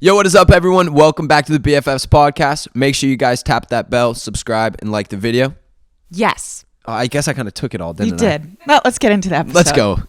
Yo, what is up, everyone? Welcome back to the BFFs podcast. Make sure you guys tap that bell, subscribe, and like the video. Yes. I guess I kind of took it all, didn't You I? did. Well, let's get into that. Let's go.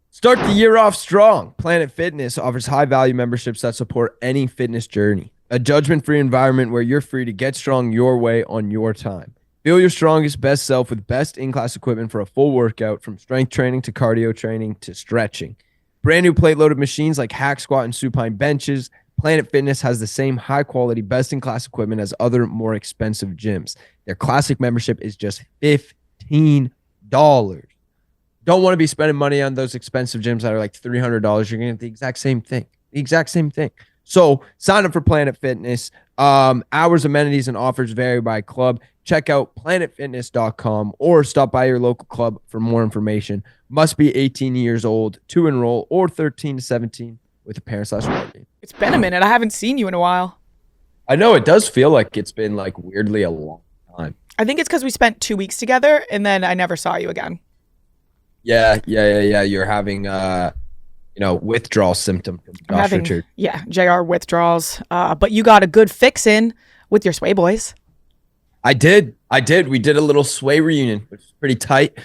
Start the year off strong. Planet Fitness offers high-value memberships that support any fitness journey. A judgment-free environment where you're free to get strong your way on your time. Feel your strongest, best self with best in-class equipment for a full workout, from strength training to cardio training to stretching. Brand new plate-loaded machines like hack squat and supine benches. Planet Fitness has the same high-quality, best-in-class equipment as other more expensive gyms. Their classic membership is just $15. Don't want to be spending money on those expensive gyms that are like $300. You're going to get the exact same thing. So sign up for Planet Fitness. Hours, amenities, and offers vary by club. Check out planetfitness.com or stop by your local club for more information. Must be 18 years old to enroll or 13 to 17 with a parent/guardian. It's been a minute. I haven't seen you in a while. I know it does feel like it's been like weirdly a long time. I think it's because we spent 2 weeks together and then I never saw you again. Yeah. You're having withdrawal symptom from Josh Richard. Yeah, JR withdrawals. But you got a good fix in with your Sway boys. I did. We did a little Sway reunion, which was pretty tight.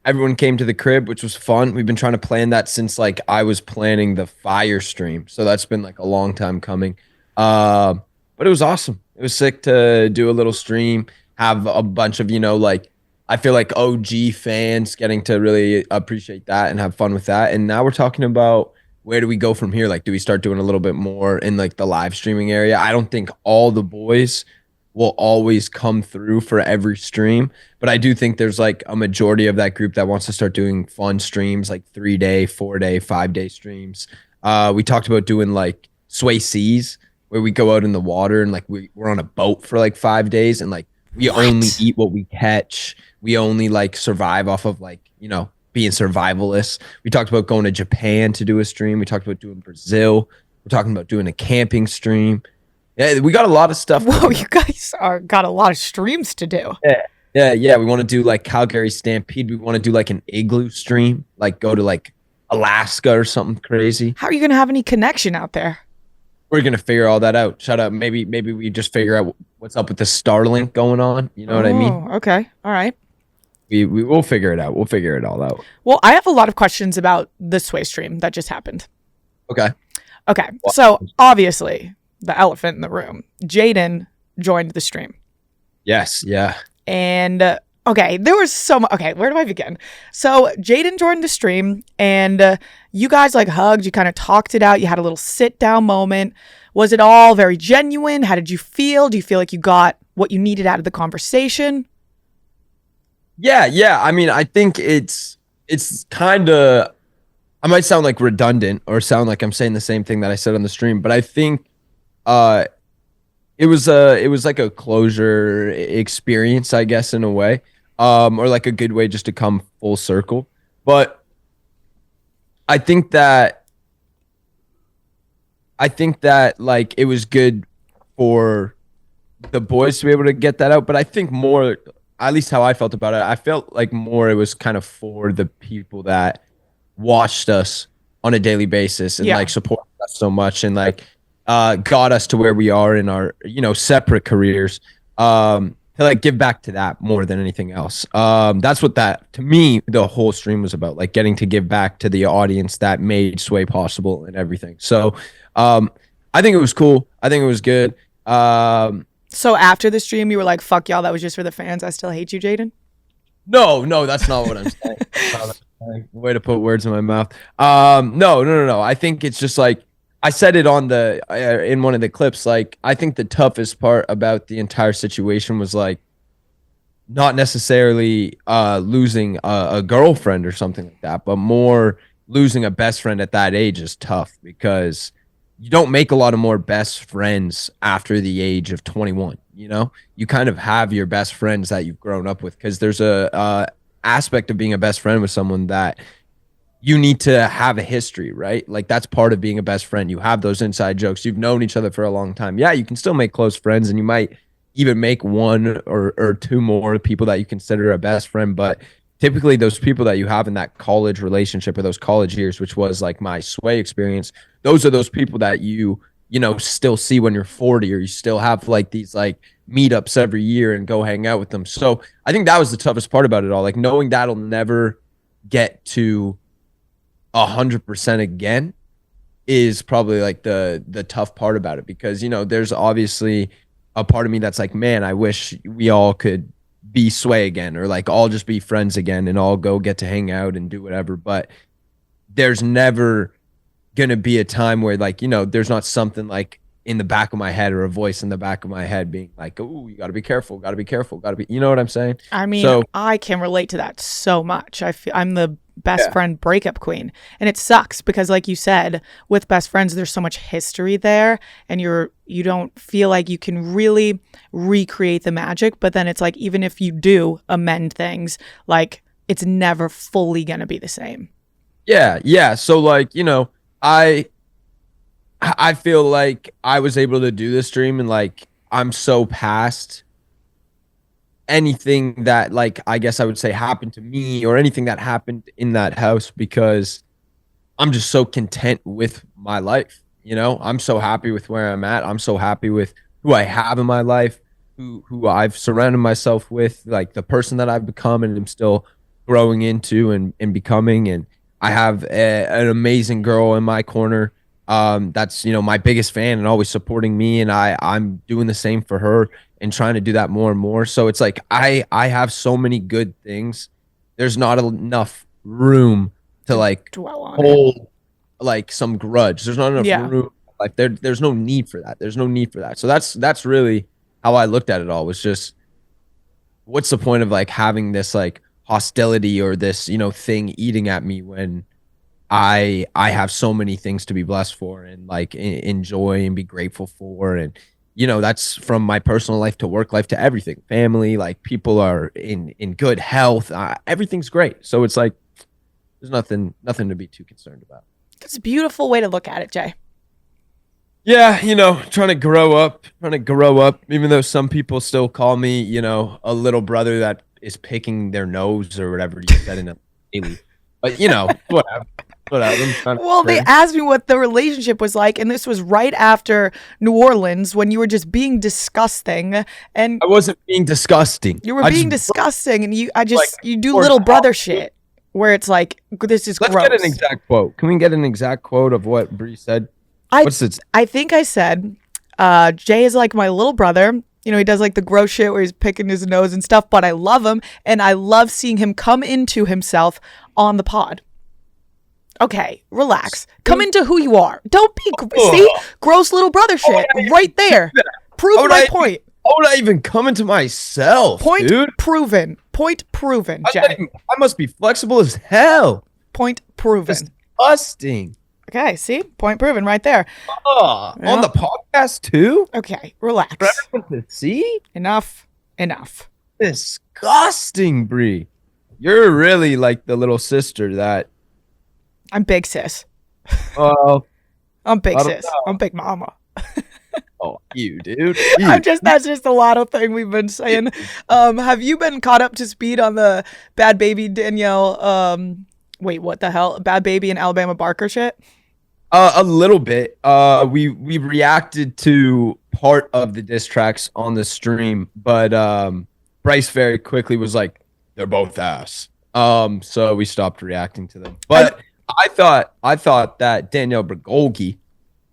Everyone came to the crib, which was fun. We've been trying to plan that since like I was planning the fire stream. So that's been like a long time coming. But it was awesome. It was sick to do a little stream, have a bunch of, I feel like OG fans getting to really appreciate that and have fun with that. And now we're talking about where do we go from here? Like, do we start doing a little bit more in like the live streaming area? I don't think all the boys will always come through for every stream, but I do think there's like a majority of that group that wants to start doing fun streams, like 3-day, 4-day, 5-day streams. We talked about doing like Sway Seas, where we go out in the water and like we're on a boat for like 5 days and like we only eat what we catch. We only like survive off of like, being survivalists. We talked about going to Japan to do a stream. We talked about doing Brazil. We're talking about doing a camping stream. Yeah, we got a lot of stuff. Whoa, you guys got a lot of streams to do. Yeah. We want to do like Calgary Stampede. We want to do like an igloo stream, like go to like Alaska or something crazy. How are you going to have any connection out there? We're going to figure all that out. Shut up. Maybe we just figure out what's up with the Starlink going on. You know what I mean? Okay. All right. We will figure it out. We'll figure it all out. Well, I have a lot of questions about the Sway stream that just happened. Okay. So obviously the elephant in the room, Jaden joined the stream. Yes. Yeah. And there was so much. Okay, where do I begin? So Jaden joined the stream and you guys like hugged, you kind of talked it out. You had a little sit down moment. Was it all very genuine? How did you feel? Do you feel like you got what you needed out of the conversation? Yeah. I mean, I think it's kind of, I might sound like redundant or sound like I'm saying the same thing that I said on the stream, but I think it was like a closure experience, I guess, in a way, or like a good way just to come full circle. But I think that like it was good for the boys to be able to get that out. But I think more, at least how I felt about it, I felt like more it was kind of for the people that watched us on a daily basis and like supported us so much and like got us to where we are in our separate careers, to like give back to that more than anything else. That's what that, to me, the whole stream was about, like getting to give back to the audience that made Sway possible and everything. So I think it was cool. I think it was good. So after the stream you were like, fuck y'all, that was just for the fans, I still hate you, Jaden? No, that's not what I'm saying. Way to put words in my mouth. No. I think it's just like, I said it on in one of the clips, like, I think the toughest part about the entire situation was like not necessarily losing a girlfriend or something like that, but more losing a best friend at that age is tough because you don't make a lot of more best friends after the age of 21. You kind of have your best friends that you've grown up with, because there's a aspect of being a best friend with someone that you need to have a history, right? Like that's part of being a best friend. You have those inside jokes. You've known each other for a long time. Yeah, you can still make close friends, and you might even make one or two more people that you consider a best friend. But typically those people that you have in that college relationship or those college years, which was like my sway experience, those are those people that you know, still see when you're 40, or you still have like these like meetups every year and go hang out with them. So I think that was the toughest part about it all. Like knowing that'll never get to 100% again is probably like the tough part about it, because, you know, there's obviously a part of me that's like, man, I wish we all could be sway again, or like all just be friends again and all go get to hang out and do whatever. But there's never gonna be a time where, like, you know, there's not something like in the back of my head, or a voice in the back of my head being like, oh, you gotta be careful, gotta be careful, gotta be, you know what I'm saying? I mean, so, I can relate to that so much. I'm the best friend breakup queen, and it sucks because, like you said, with best friends there's so much history there, and you don't feel like you can really recreate the magic. But then it's like, even if you do amend things, like, it's never fully gonna be the same. Yeah. So like, you know, I feel like I was able to do this dream, and like I'm so past anything that, like, I guess I would say happened to me, or anything that happened in that house, because I'm just so content with my life. You know, I'm so happy with where I'm at. I'm so happy with who I have in my life, who I've surrounded myself with, like the person that I've become and am still growing into and becoming. And I have an amazing girl in my corner, that's, you know, my biggest fan and always supporting me, and I'm doing the same for her and trying to do that more and more. So it's like I have so many good things. There's not enough room to like dwell on hold like some grudge. There's not enough room. Like there's no need for that. There's no need for that. So that's really how I looked at it all, was just, what's the point of like having this like hostility or this, you know, thing eating at me, when I have so many things to be blessed for and like enjoy and be grateful for. And, you know, that's from my personal life to work life to everything, family, like people are in good health. Everything's great. So it's like, there's nothing to be too concerned about. It's a beautiful way to look at it, Jay. Yeah, you know, trying to grow up, even though some people still call me, you know, a little brother that is picking their nose or whatever you said in a daily. But, you know, whatever. Well, they asked me what the relationship was like, and this was right after New Orleans, when you were just being disgusting. And I wasn't being disgusting. You were being disgusting, and you do little brother shit, where it's like, this is gross. Let's get an exact quote. Can we get an exact quote of what Bri said? What's it? I think I said, Jay is like my little brother. You know, he does like the gross shit where he's picking his nose and stuff, but I love him, and I love seeing him come into himself on the pod. Okay, relax. Come into who you are. Don't be, see? Gross little brother shit right there. Prove my point. How would I even come into myself, dude? Proven. Point proven, Jay. I must be flexible as hell. Point proven. Disgusting. Okay, see? Point proven right there. On the podcast too? Okay, relax. For everyone to see? Enough. Disgusting, Bri. You're really like the little sister that... I'm big sis. Well, I'm big sis. I'm big mama. Oh, you, dude. That's just a Lotto thing we've been saying. Have you been caught up to speed on the Bhad Baby Danielle, wait, what the hell? Bhad Baby and Alabama Barker shit? A little bit. We reacted to part of the diss tracks on the stream, but Bryce very quickly was like, they're both ass. So we stopped reacting to them. But I thought that Danielle Brigolgi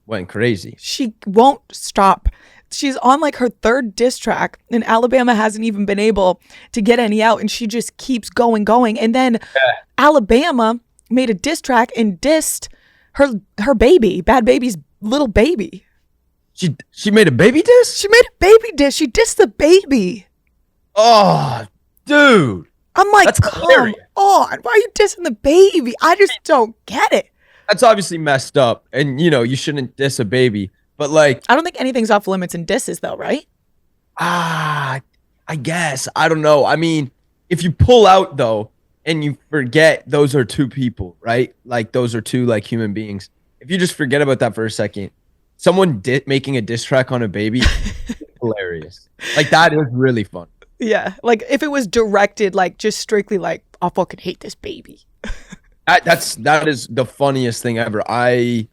went crazy. She won't stop. She's on like her third diss track, and Alabama hasn't even been able to get any out, and she just keeps going. And then Alabama made a diss track and dissed her baby, Bhad Baby's little baby. She made a baby diss? She made a baby diss. She dissed the baby. Oh, dude. I'm like, come on. Why are you dissing the baby? I just don't get it. That's obviously messed up. And, you know, you shouldn't diss a baby. But, like... I don't think anything's off limits in disses, though, right? I guess. I don't know. I mean, if you pull out, though, and you forget those are two people, right? Like, those are two, like, human beings. If you just forget about that for a second, someone making a diss track on a baby, hilarious. Like, that is really fun. Yeah, like if it was directed like just strictly like I fucking hate this baby. That is the funniest thing ever. I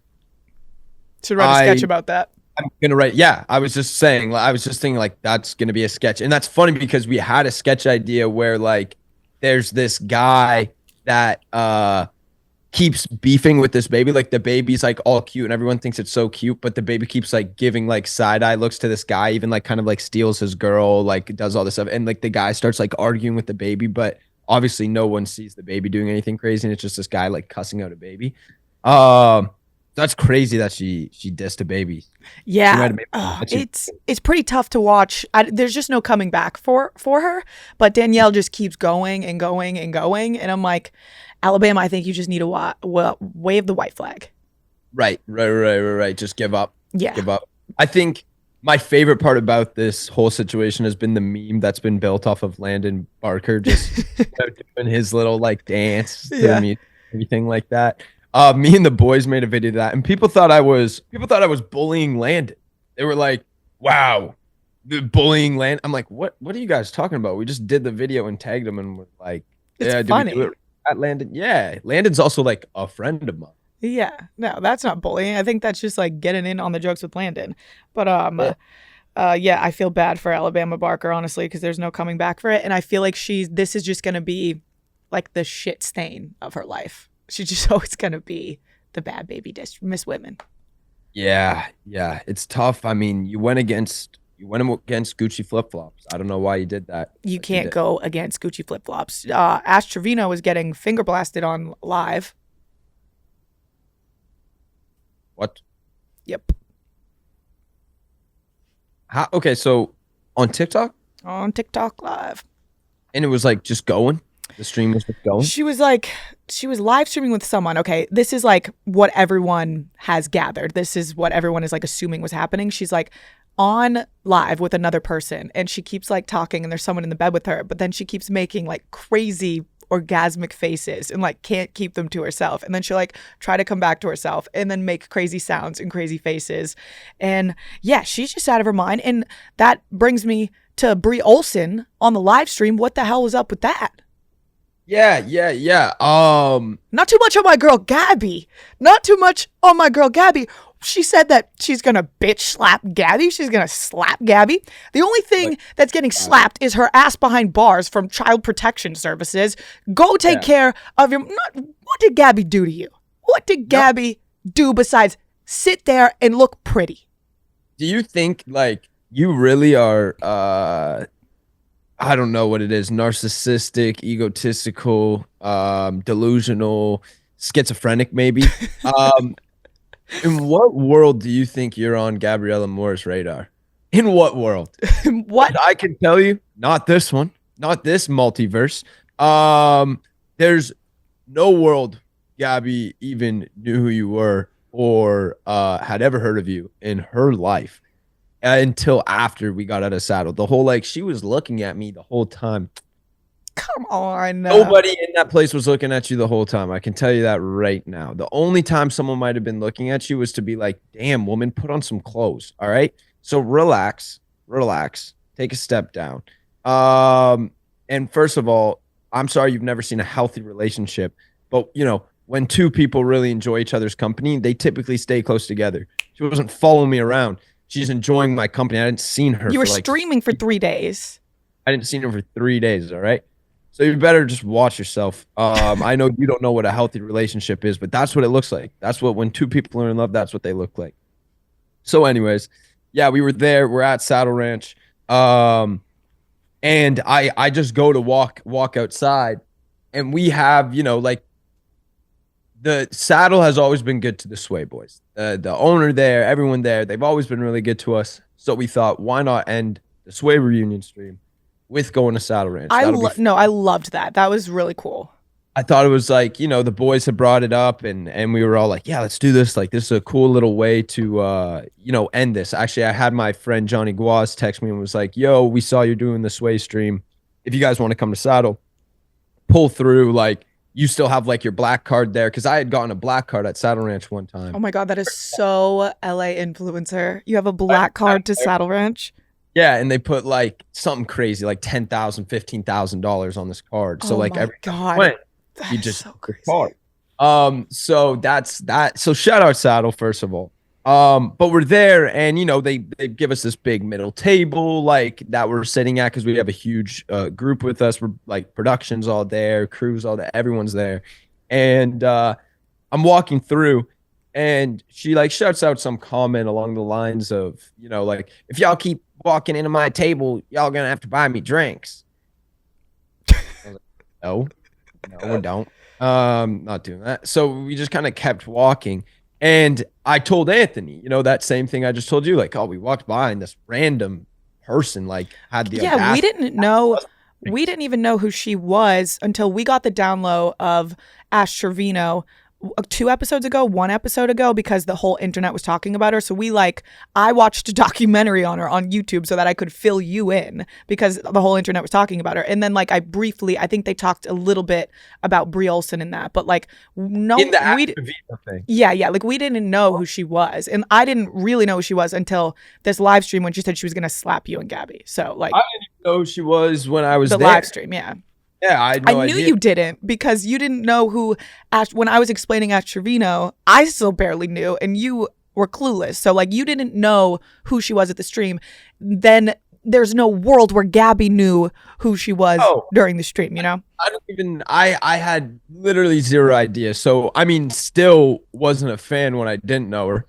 should write a sketch about that. I'm gonna write. Yeah, I was just saying. I was just thinking like that's gonna be a sketch, and that's funny because we had a sketch idea where like there's this guy that keeps beefing with this baby. Like the baby's like all cute and everyone thinks it's so cute, but the baby keeps like giving like side eye looks to this guy, even like kind of like steals his girl, like does all this stuff, and like the guy starts like arguing with the baby, but obviously no one sees the baby doing anything crazy, and it's just this guy like cussing out a baby. That's crazy that she dissed a baby. Yeah, it's pretty tough to watch. There's just no coming back for her. But Danielle just keeps going and going and going, and I'm like, Alabama, I think you just need to wave the white flag. Right. Just give up. Yeah, give up. I think my favorite part about this whole situation has been the meme that's been built off of Landon Barker just doing his little like dance to the music, everything like that. Me and the boys made a video of that, and people thought I was bullying Landon. They were like, "Wow, the bullying Landon." I'm like, "What are you guys talking about? We just did the video and tagged him, and we're like, it's funny. Did we do it at Landon? Yeah, Landon's also like a friend of mine. Yeah, no, that's not bullying. I think that's just like getting in on the jokes with Landon. But yeah, I feel bad for Alabama Barker honestly because there's no coming back for it, and I feel like this is just gonna be like the shit stain of her life. She's just always gonna be the bad baby Miss Women. Yeah, it's tough. I mean, you went against Gucci flip flops. I don't know why you did that. You can't go against Gucci flip flops. Ash Trevino was getting finger blasted on live. What? Yep. Okay, so on TikTok? On TikTok live. And it was like just going. The stream was just going. She was live streaming with someone. Okay, this is like what everyone has gathered. This is what everyone is like assuming was happening. She's like on live with another person, and she keeps like talking, and there's someone in the bed with her, but then she keeps making like crazy orgasmic faces and like can't keep them to herself, and then she'll like try to come back to herself and then make crazy sounds and crazy faces, and yeah, she's just out of her mind. And that brings me to Bri Olsen on the live stream. What the hell was up with that? Yeah. Not too much on my girl Gabi. She said that she's gonna bitch slap Gabi. She's gonna slap Gabi. The only thing that's getting slapped is her ass behind bars from Child Protection Services. Go take care of your. What did Gabi do to you? What did Gabi do besides sit there and look pretty? Do you think like you really are? I don't know what it is. Narcissistic, egotistical, delusional, schizophrenic, maybe. In what world do you think you're on Gabriella Moore's radar? In what world? What? I can tell you, not this one, not this multiverse. There's no world Gabi even knew who you were or had ever heard of you in her life until after we got out of saddle. The whole like she was looking at me the whole time. Come on. Nobody in that place was looking at you the whole time. I can tell you that right now. The only time someone might have been looking at you was to be like, damn, woman, put on some clothes. All right. So relax, take a step down. And first of all, I'm sorry you've never seen a healthy relationship, but you know, when two people really enjoy each other's company, they typically stay close together. She wasn't following me around. She's enjoying my company. I hadn't seen her. You were streaming for 3 days. I didn't see her for 3 days. All right. So you better just watch yourself. I know you don't know what a healthy relationship is, but that's what it looks like. That's what, when two people are in love, that's what they look like. So anyways, yeah, we were there. We're at Saddle Ranch. And I just go to walk outside, and we have, you know, like the Saddle has always been good to the Sway boys. The owner there, everyone there, they've always been really good to us. So we thought, why not end the Sway reunion stream with going to Saddle Ranch? I loved that. That was really cool. I thought it was like, you know, the boys had brought it up, and we were all like, yeah, let's do this. Like, this is a cool little way to, you know, end this. Actually, I had my friend Johnny Guaz text me and was like, yo, we saw you doing the Sway stream. If you guys want to come to Saddle, pull through. Like, you still have like your black card there, because I had gotten a black card at Saddle Ranch one time. Oh my God, that is so LA influencer. You have a black card to Saddle Ranch. Yeah, and they put like something crazy, like $10,000, $15,000 on this card. So Oh like my every time God. you went, That you is just so took the crazy. card. So that's that. So shout out Saddle, first of all. But we're there, and they give us this big middle table like that we're sitting at because we have a huge group with us. We're like productions all there, crews all there, everyone's there, and I'm walking through, and she like shouts out some comment along the lines of, like, if y'all keep walking into my table, y'all gonna have to buy me drinks. I was like, no, we don't. Not doing that. So we just kind of kept walking. And I told Anthony, that same thing I just told you, like, oh, we walked by and this random person like had the Yeah, audacity. we didn't even know who she was until we got the download of Ash Trevino 2 episodes ago, 1 episode ago, because the whole internet was talking about her. So I watched a documentary on her on YouTube so that I could fill you in because the whole internet was talking about her. And then like I think they talked a little bit about Bri Olsen in that, but like no, in the thing. yeah, like we didn't know who she was, and I didn't really know who she was until this live stream when she said she was gonna slap you and Gabi. So like I didn't even know who she was when I was the there. live stream, yeah. Yeah, I had no I knew idea. you didn't because you didn't know who Ash. When I was explaining Ash Trevino, I still barely knew, and you were clueless. So like you didn't know who she was at the stream. Then there's no world where Gabi knew who she was during the stream. I had literally zero idea. So I mean, still wasn't a fan when I didn't know her.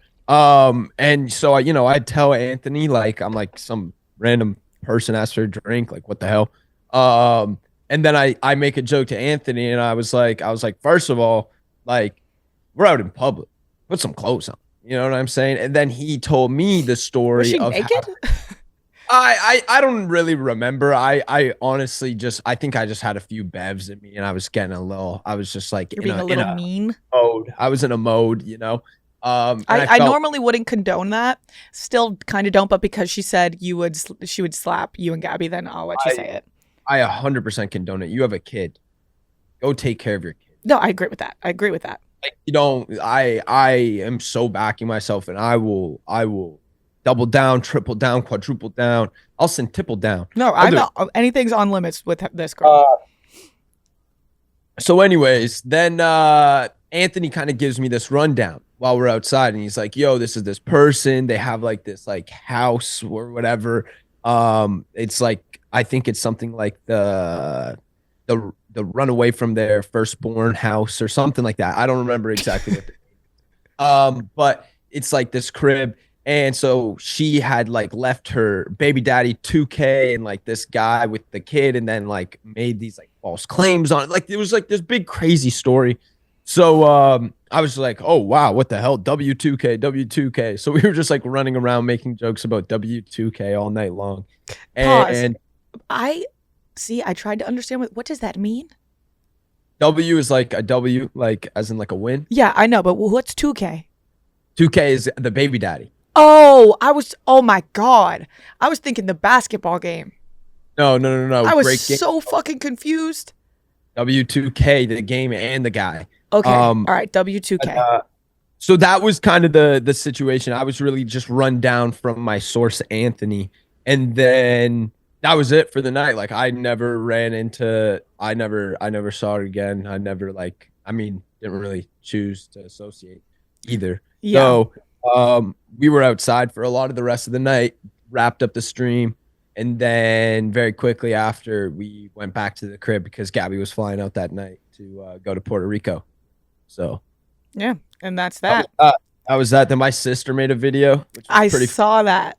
And so I'd tell Anthony like I'm like some random person asked for a drink, like what the hell. And then I make a joke to Anthony, and I was like, first of all, like, we're out in public, put some clothes on. You know what I'm saying? And then he told me the story Was she of naked? I don't really remember. I honestly I think I just had a few bevs in me, and I was getting I was just like, You're being a little mean. Mode. I was in a mode, I normally wouldn't condone that. Still kind of don't, but because she said she would slap you and Gabi, then I'll let you say it. I 100% condone it. You have a kid. Go take care of your kid. No, I agree with that. Like, I am so backing myself, and I will double down, triple down, quadruple down. I'll centuple down. No, anything's on limits with this girl. So anyways, then Anthony kind of gives me this rundown while we're outside, and he's like, yo, this is this person. They have like this like house or whatever. It's like, I think it's something like the runaway from their firstborn house or something like that. I don't remember exactly what but it's like this crib. And so she had like left her baby daddy 2K and like this guy with the kid, and then like made these like false claims on it. Like it was like this big crazy story. So I was like, oh wow, what the hell? W2K. So we were just like running around making jokes about W2K all night long. And I tried to understand what does that mean? W is like a W, like as in like a win. Yeah, I know, but what's 2K? 2K is the baby daddy. Oh my God. I was thinking the basketball game. No. I was so fucking confused. W2K, the game and the guy. Okay. All right, W2K. So that was kind of the situation. I was really just run down from my source, Anthony. And then that was it for the night. Like I never saw it again. Didn't really choose to associate either. Yeah. So we were outside for a lot of the rest of the night, wrapped up the stream, and then very quickly after we went back to the crib because Gabi was flying out that night to go to Puerto Rico. So yeah, and that's that. That was that. Then my sister made a video. I saw that.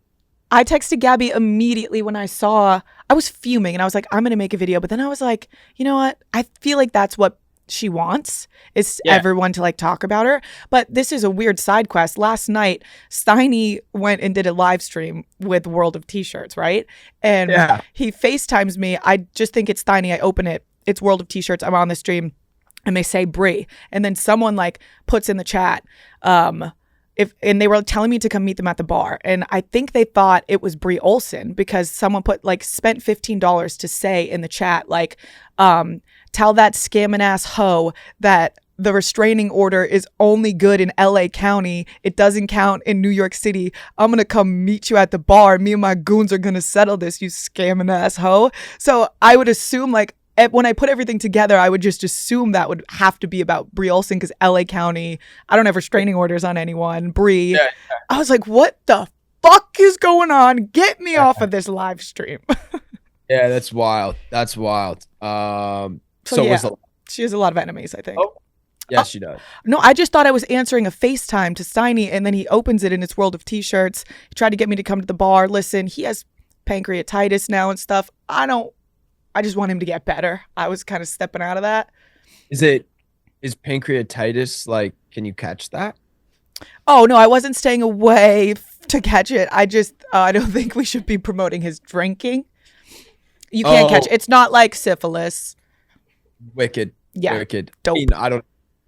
I texted Gabi immediately when I was fuming, and I was like, I'm going to make a video. But then I was like, you know what? I feel like that's what she wants is everyone to like talk about her. But this is a weird side quest. Last night, Steiny went and did a live stream with World of T-Shirts, right? And he FaceTimes me. I just think it's Steiny. I open it. It's World of T-Shirts. I'm on the stream. And they say Bri, and then someone like puts in the chat, and they were telling me to come meet them at the bar, and I think they thought it was Bri Olsen because someone spent $15 to say in the chat like, tell that scamming ass hoe that the restraining order is only good in LA County. It doesn't count in New York City. I'm going to come meet you at the bar. Me and my goons are going to settle this, you scamming ass hoe. So I would assume, like, when I put everything together, I would just assume that would have to be about Bri Ols because LA County, I don't have restraining orders on anyone. Bri. Yeah. I was like, what the fuck is going on? Get me off of this live stream. Yeah, that's wild. That's wild. She has a lot of enemies, I think. Oh. Yes, she does. No, I just thought I was answering a FaceTime to Steiny, and then he opens it in its world of t-shirts. He tried to get me to come to the bar. Listen, he has pancreatitis now and stuff. I just want him to get better. I was kind of stepping out of that. Is pancreatitis, like, can you catch that? Oh, no, I wasn't staying away to catch it. I don't think we should be promoting his drinking. You can't catch it. It's not like syphilis. Wicked. Yeah. Wicked. Dope. I mean,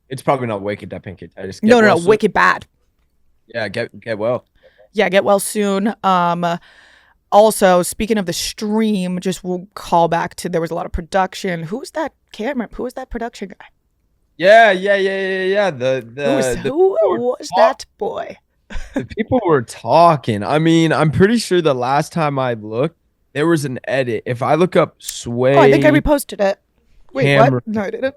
it's probably not wicked that pancreatitis. No, wicked bad. Yeah, get well. Yeah, get well soon. Also, speaking of the stream, just we'll call back to there was a lot of production. Who's that camera? Who was that production guy? Yeah. Who was that boy? The people were talking. I mean, I'm pretty sure the last time I looked, there was an edit. If I look up Sway, I think I reposted it. Wait, camera. what? No, I didn't.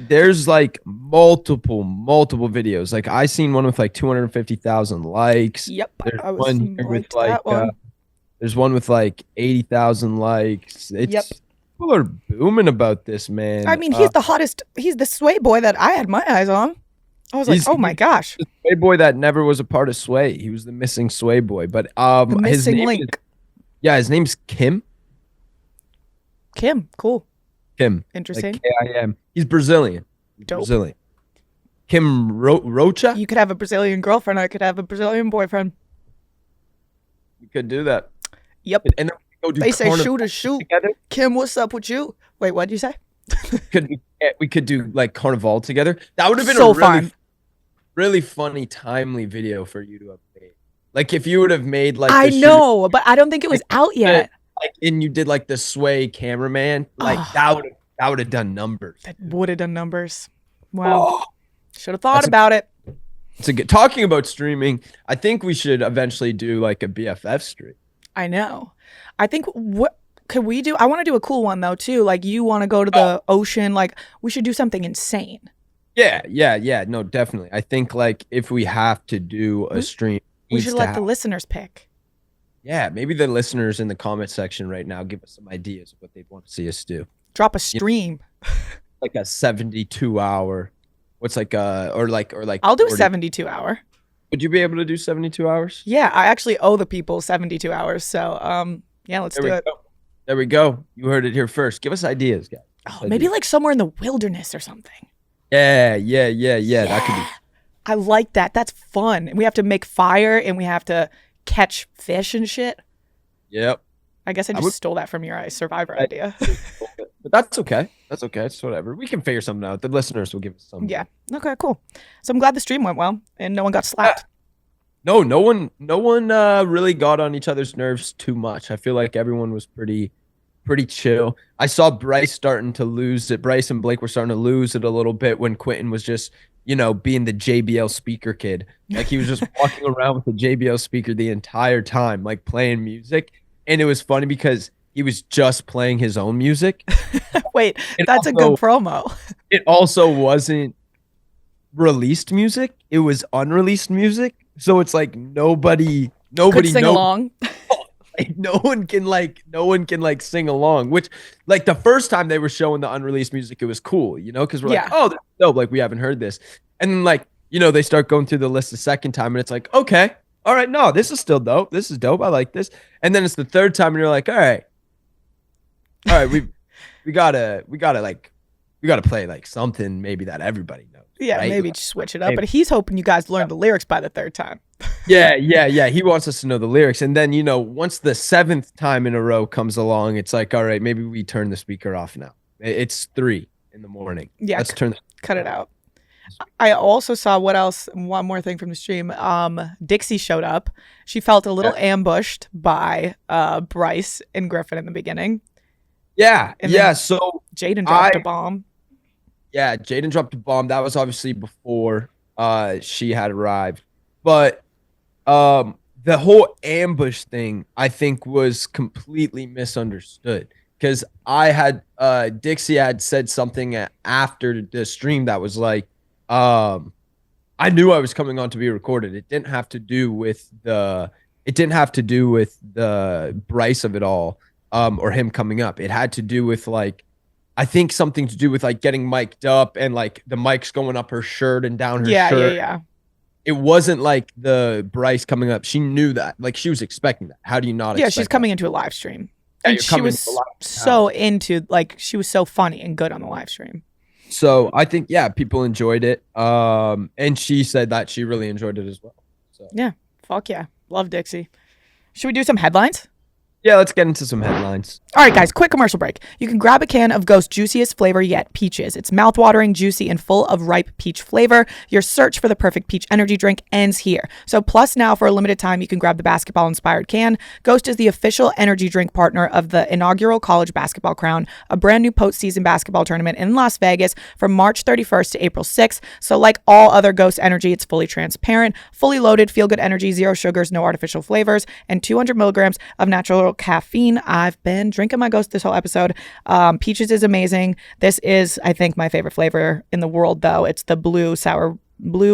There's like multiple videos. Like I seen one with like 250,000 likes. Yep, There's one here with like there's one with like 80,000 likes. People are booming about this, man. I mean, he's the hottest. He's the Sway boy that I had my eyes on. I was like, oh my gosh, the Sway boy that never was a part of Sway. He was the missing Sway boy. But the missing link. His name's Kim. Kim, cool. Kim. Interesting. Like Kim. He's Brazilian. Dope. Brazilian. Kim Rocha? You could have a Brazilian girlfriend. I could have a Brazilian boyfriend. We could do that. Yep. And then we go do they say shoot or shoot. Together. Kim, what's up with you? Wait, what'd you say? we could do like Carnival together. That would have been so a really funny, timely video for you to have made. Like if you would have made like I know, but I don't think it was out yet. Like, and you did like the Sway cameraman, like that would have done numbers. That would have done numbers. Wow. Should have thought about it. It's talking about streaming. I think we should eventually do like a BFF stream. I know. I think what could we do? I want to do a cool one though too. Like you want to go to the ocean. Like we should do something insane. Yeah. No, definitely. I think like if we have to do a stream, we should let the listeners pick. Yeah, maybe the listeners in the comment section right now give us some ideas of what they'd want to see us do. Drop a stream. Like a 72-hour. What's like or like I'll do 72 hour. Would you be able to do 72 hours? Yeah, I actually owe the people 72 hours. So yeah, let's do it. There we go. You heard it here first. Give us ideas, guys. Maybe like somewhere in the wilderness or something. Yeah. That could be. I like that. That's fun. And we have to make fire and we have to catch fish and shit. Yep. I guess I just stole that from your Survivor idea. But that's okay. That's okay. It's whatever. We can figure something out. The listeners will give us something. Yeah. Okay, cool. So I'm glad the stream went well and no one got slapped. No one really got on each other's nerves too much. I feel like everyone was pretty chill. I saw Bryce starting to lose it. Bryce and Blake were starting to lose it a little bit when Quentin was just, being the JBL speaker kid. Like he was just walking around with the JBL speaker the entire time, like playing music. And it was funny because he was just playing his own music. Wait, that's a good promo. It also wasn't released music. It was unreleased music. So it's like nobody could sing along. Like, no one can sing along, which like the first time they were showing the unreleased music, it was cool, because we're like, oh, that's dope. Like we haven't heard this. And then like, they start going through the list the second time and it's like, okay, all right, no, this is still dope. This is dope. I like this. And then it's the third time and you're like, all right, we gotta play like something maybe that everybody knows. Yeah, right? maybe just switch it up. But he's hoping you guys learn the lyrics by the third time. Yeah. He wants us to know the lyrics. And then, once the seventh time in a row comes along, it's like, all right, maybe we turn the speaker off now. It's 3 a.m. Yeah, let's cut it out. I also saw one more thing from the stream. Dixie showed up. She felt a little ambushed by Bryce and Griffin in the beginning. Yeah. So Jaden dropped a bomb. Yeah, Jaden dropped a bomb. That was obviously before she had arrived. But the whole ambush thing, I think, was completely misunderstood. Because I had Dixie had said something after the stream that was like, I knew I was coming on to be recorded. It didn't have to do with the Bryce of it all, or him coming up. It had to do with like, I think something to do with like getting mic'd up and like the mic's going up her shirt and down her shirt. Yeah. It wasn't like the Bryce coming up. She knew that. Like she was expecting that. How do you not? Yeah, she's coming into a live stream. Yeah, And she was so into, like, she was so funny and good on the live stream. So I think, yeah, people enjoyed it. And she said that she really enjoyed it as well. So Yeah, fuck yeah. Love Dixie. Should we do some headlines? yeah, let's get into some headlines. All right, guys, quick commercial break. You can grab a can of Ghost's juiciest flavor yet, peaches. It's mouthwatering, juicy, and full of ripe peach flavor. Your search for the perfect peach energy drink ends here. So plus now, for a limited time, you can grab the basketball-inspired can. Ghost is the official energy drink partner of the inaugural College Basketball Crown, a brand new postseason basketball tournament in Las Vegas from March 31st to April 6th. So like all other Ghost energy, it's fully transparent, fully loaded, feel-good energy, zero sugars, no artificial flavors, and 200 milligrams of natural caffeine. I've been drinking my Ghost this whole episode. Peaches is amazing. This is, I think, my favorite flavor in the world, though. It's the blue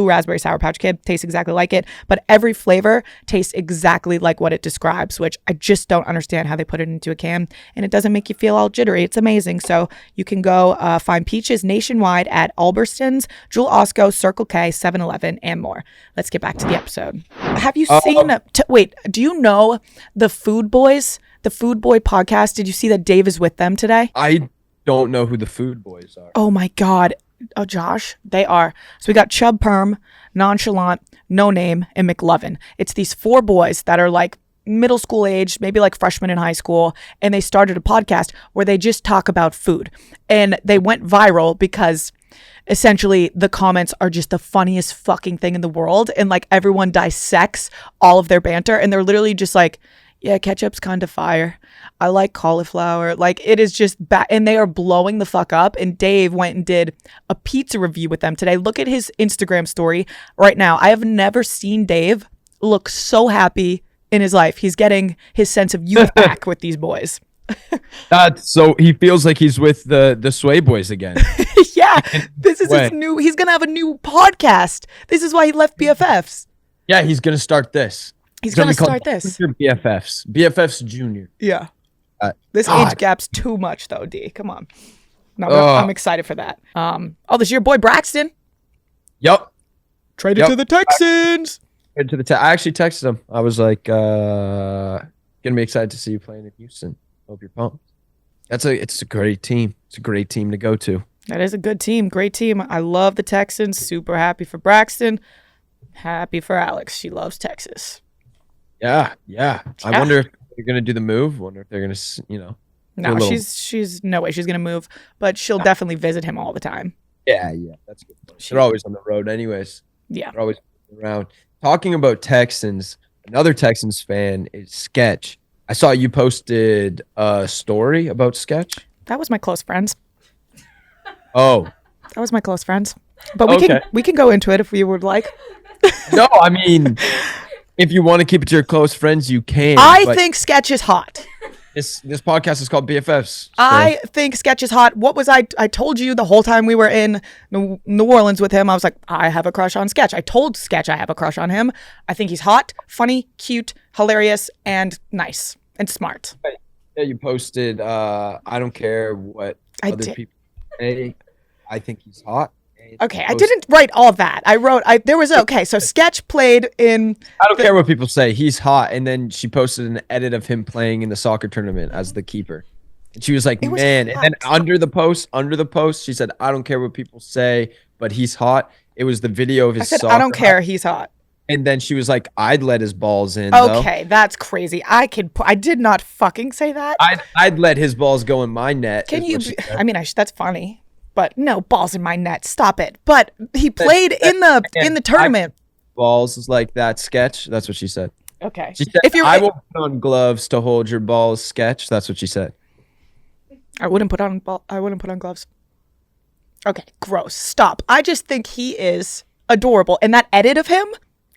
raspberry sour patch kid. Tastes exactly like it, but every flavor tastes exactly like what it describes, which I just don't understand how they put it into a can, and it doesn't make you feel all jittery. It's amazing. So you can go find Peaches nationwide at Albertsons, Jewel Osco, Circle K, 7-Eleven, and more. Let's get back to the episode. Have you seen wait, do you know the Food Boys, the Food Boy podcast? Did you see that Dave is with them today? I don't know who the Food Boys are. Oh my God. Oh, Josh, they are. So we got Chub Perm, Nonchalant, No Name, and McLovin. It's these 4 boys that are like middle school age, maybe like freshmen in high school, and they started a podcast where they just talk about food. And they went viral because essentially the comments are just the funniest fucking thing in the world, and like everyone dissects all of their banter, and they're literally just like, yeah, ketchup's kind of fire. I like cauliflower. Like, it is just bad. And they are blowing the fuck up. And Dave went and did a pizza review with them today. Look at his Instagram story right now. I have never seen Dave look so happy in his life. He's getting his sense of youth back with these boys. So he feels like he's with the Sway Boys again. Yeah, this is his new, he's going to have a new podcast. This is why he left BFFs. Yeah, he's going to start this. He's going to start this. BFFs. BFFs Junior. Yeah. This age gap's too much, though, D. Come on. No, I'm excited for that. This is your boy Braxton. Yep. Traded to the Texans. I actually texted him. I was like, gonna be excited to see you playing in Houston. Hope you're pumped. It's a great team. It's a great team to go to. That is a good team. Great team. I love the Texans. Super happy for Braxton. Happy for Alex. She loves Texas. Yeah. I wonder if they're gonna do the move. Wonder if they're gonna, No, she's no way she's gonna move, but she'll definitely visit him all the time. Yeah, that's good. They're always on the road, anyways. Yeah, they're always around. Talking about Texans, another Texans fan is Sketch. I saw you posted a story about Sketch. That was my close friends. Oh, that was my close friends. But we can go into it if we would like. No, I mean, if you want to keep it to your close friends, you can. I think Sketch is hot. This podcast is called BFFs. So. I think Sketch is hot. What was I told you the whole time we were in New Orleans with him. I was like, I have a crush on Sketch. I told Sketch I have a crush on him. I think he's hot, funny, cute, hilarious, and nice and smart. Yeah, you posted, I don't care what other people say. I think he's hot. Okay, I didn't write all of that. So Sketch played in... I don't care what people say. He's hot. And then she posted an edit of him playing in the soccer tournament as the keeper. And she was like, man. And then under the post, she said, I don't care what people say, but he's hot. It was the video of his soccer. I don't care. He's hot. And then she was like, I'd let his balls in, Okay, that's crazy. I did not fucking say that. I'd let his balls go in my net. Can you... that's funny. But no balls in my net. Stop it. But he played in the tournament. Balls is like that, Sketch. That's what she said. Okay. She said, I will put on gloves to hold your balls, Sketch. That's what she said. I wouldn't put on gloves. Okay, gross. Stop. I just think he is adorable. And that edit of him,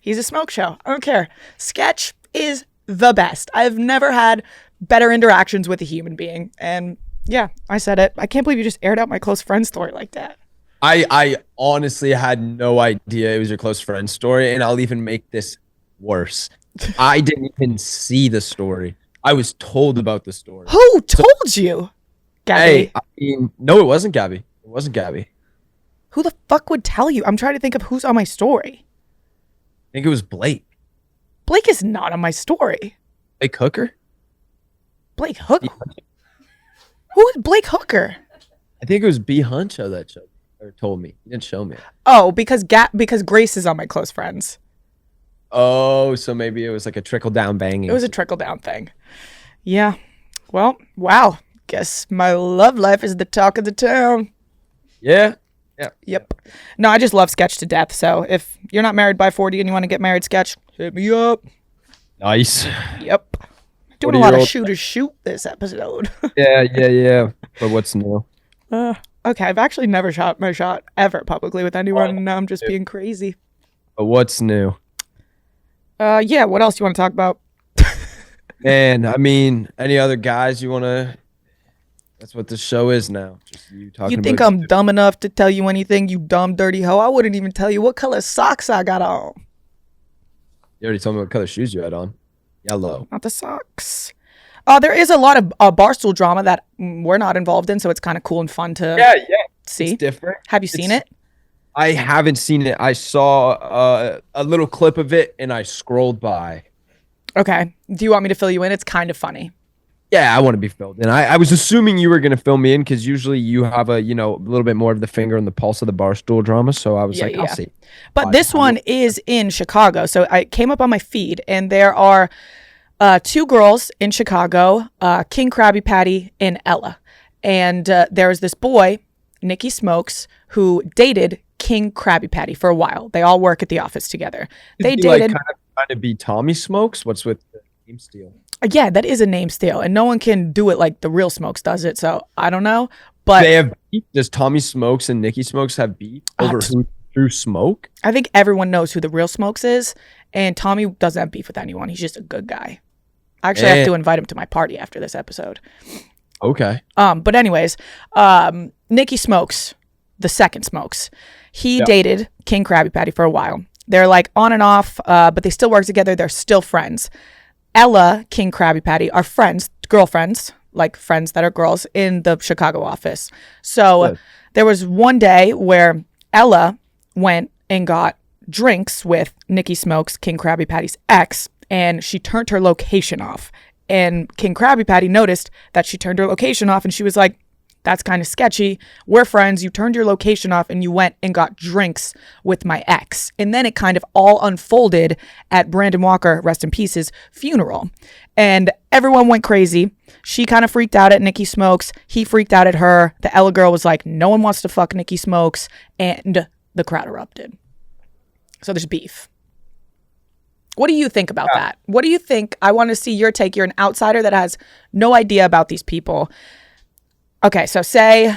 he's a smoke show. I don't care. Sketch is the best. I've never had better interactions with a human being. And yeah, I said it. I can't believe you just aired out my close friend story like that. I honestly had no idea it was your close friend story, and I'll even make this worse. I didn't even see the story. I was told about the story. Who told you? Gabi. Hey, I mean, no, it wasn't Gabi. It wasn't Gabi. Who the fuck would tell you? I'm trying to think of who's on my story. I think it was Blake. Blake is not on my story. Blake Hooker? Blake Hooker? Who is Blake Hooker? I think it was B Huncho that showed or told me. He didn't show me. Oh, because Grace is on my close friends. Oh, so maybe it was like a trickle down banging. It was a trickle down thing. Yeah. Well, wow. Guess my love life is the talk of the town. Yeah. Yeah. Yep. No, I just love Sketch to death. So if you're not married by 40 and you want to get married, Sketch, hit me up. Nice. Yep. Doing a lot of shooters shoot this episode. Yeah. But what's new? Okay, I've actually never shot my shot ever publicly with anyone, and now I'm just being crazy. But what's new? Yeah, what else do you want to talk about? Man, I mean, any other guys you want to... That's what the show is now. Just you talking You think I'm dumb enough to tell you anything, you dumb, dirty hoe? I wouldn't even tell you what color socks I got on. You already told me what color shoes you had on. Yellow. Not the socks. There is a lot of Barstool drama that we're not involved in, so it's kind of cool and fun to see. It's different. Have you seen it? I haven't seen it. I saw a little clip of it, and I scrolled by. Okay. Do you want me to fill you in? It's kind of funny. Yeah, I want to be filled in. I was assuming you were going to fill me in because usually you have a little bit more of the finger on the pulse of the Barstool drama. So I was I'll see. But this one is in Chicago. So I came up on my feed, and there are two girls in Chicago, King Krabby Patty and Ella. And there was this boy, Nikki Smokes, who dated King Krabby Patty for a while. They all work at the office together. They dated. Kind of trying to be Tommy Smokes. What's with the name steal? Yeah, that is a name steal, and no one can do it like the real Smokes does it. So I don't know, but they have beef. Does Tommy Smokes and Nikki Smokes have beef over who threw smoke? I think everyone knows who the real Smokes is, and Tommy doesn't have beef with anyone. He's just a good guy. I actually have to invite him to my party after this episode. Okay. But anyways, Nikki Smokes, the second Smokes, he dated King Krabby Patty for a while. They're like on and off, but they still work together. They're still friends. Ella, King Krabby Patty are friends, girlfriends, like friends that are girls in the Chicago office. So there was one day where Ella went and got drinks with Nikki Smokes, King Krabby Patty's ex, and she turned her location off. And King Krabby Patty noticed that she turned her location off, and she was like, that's kind of sketchy. We're friends. You turned your location off and you went and got drinks with my ex. And then it kind of all unfolded at Brandon Walker, rest in peace's funeral. And everyone went crazy. She kind of freaked out at Nikki Smokes. He freaked out at her. The Ella girl was like, no one wants to fuck Nikki Smokes. And the crowd erupted. So there's beef. What do you think about that? What do you think? I want to see your take. You're an outsider that has no idea about these people. Okay, so say,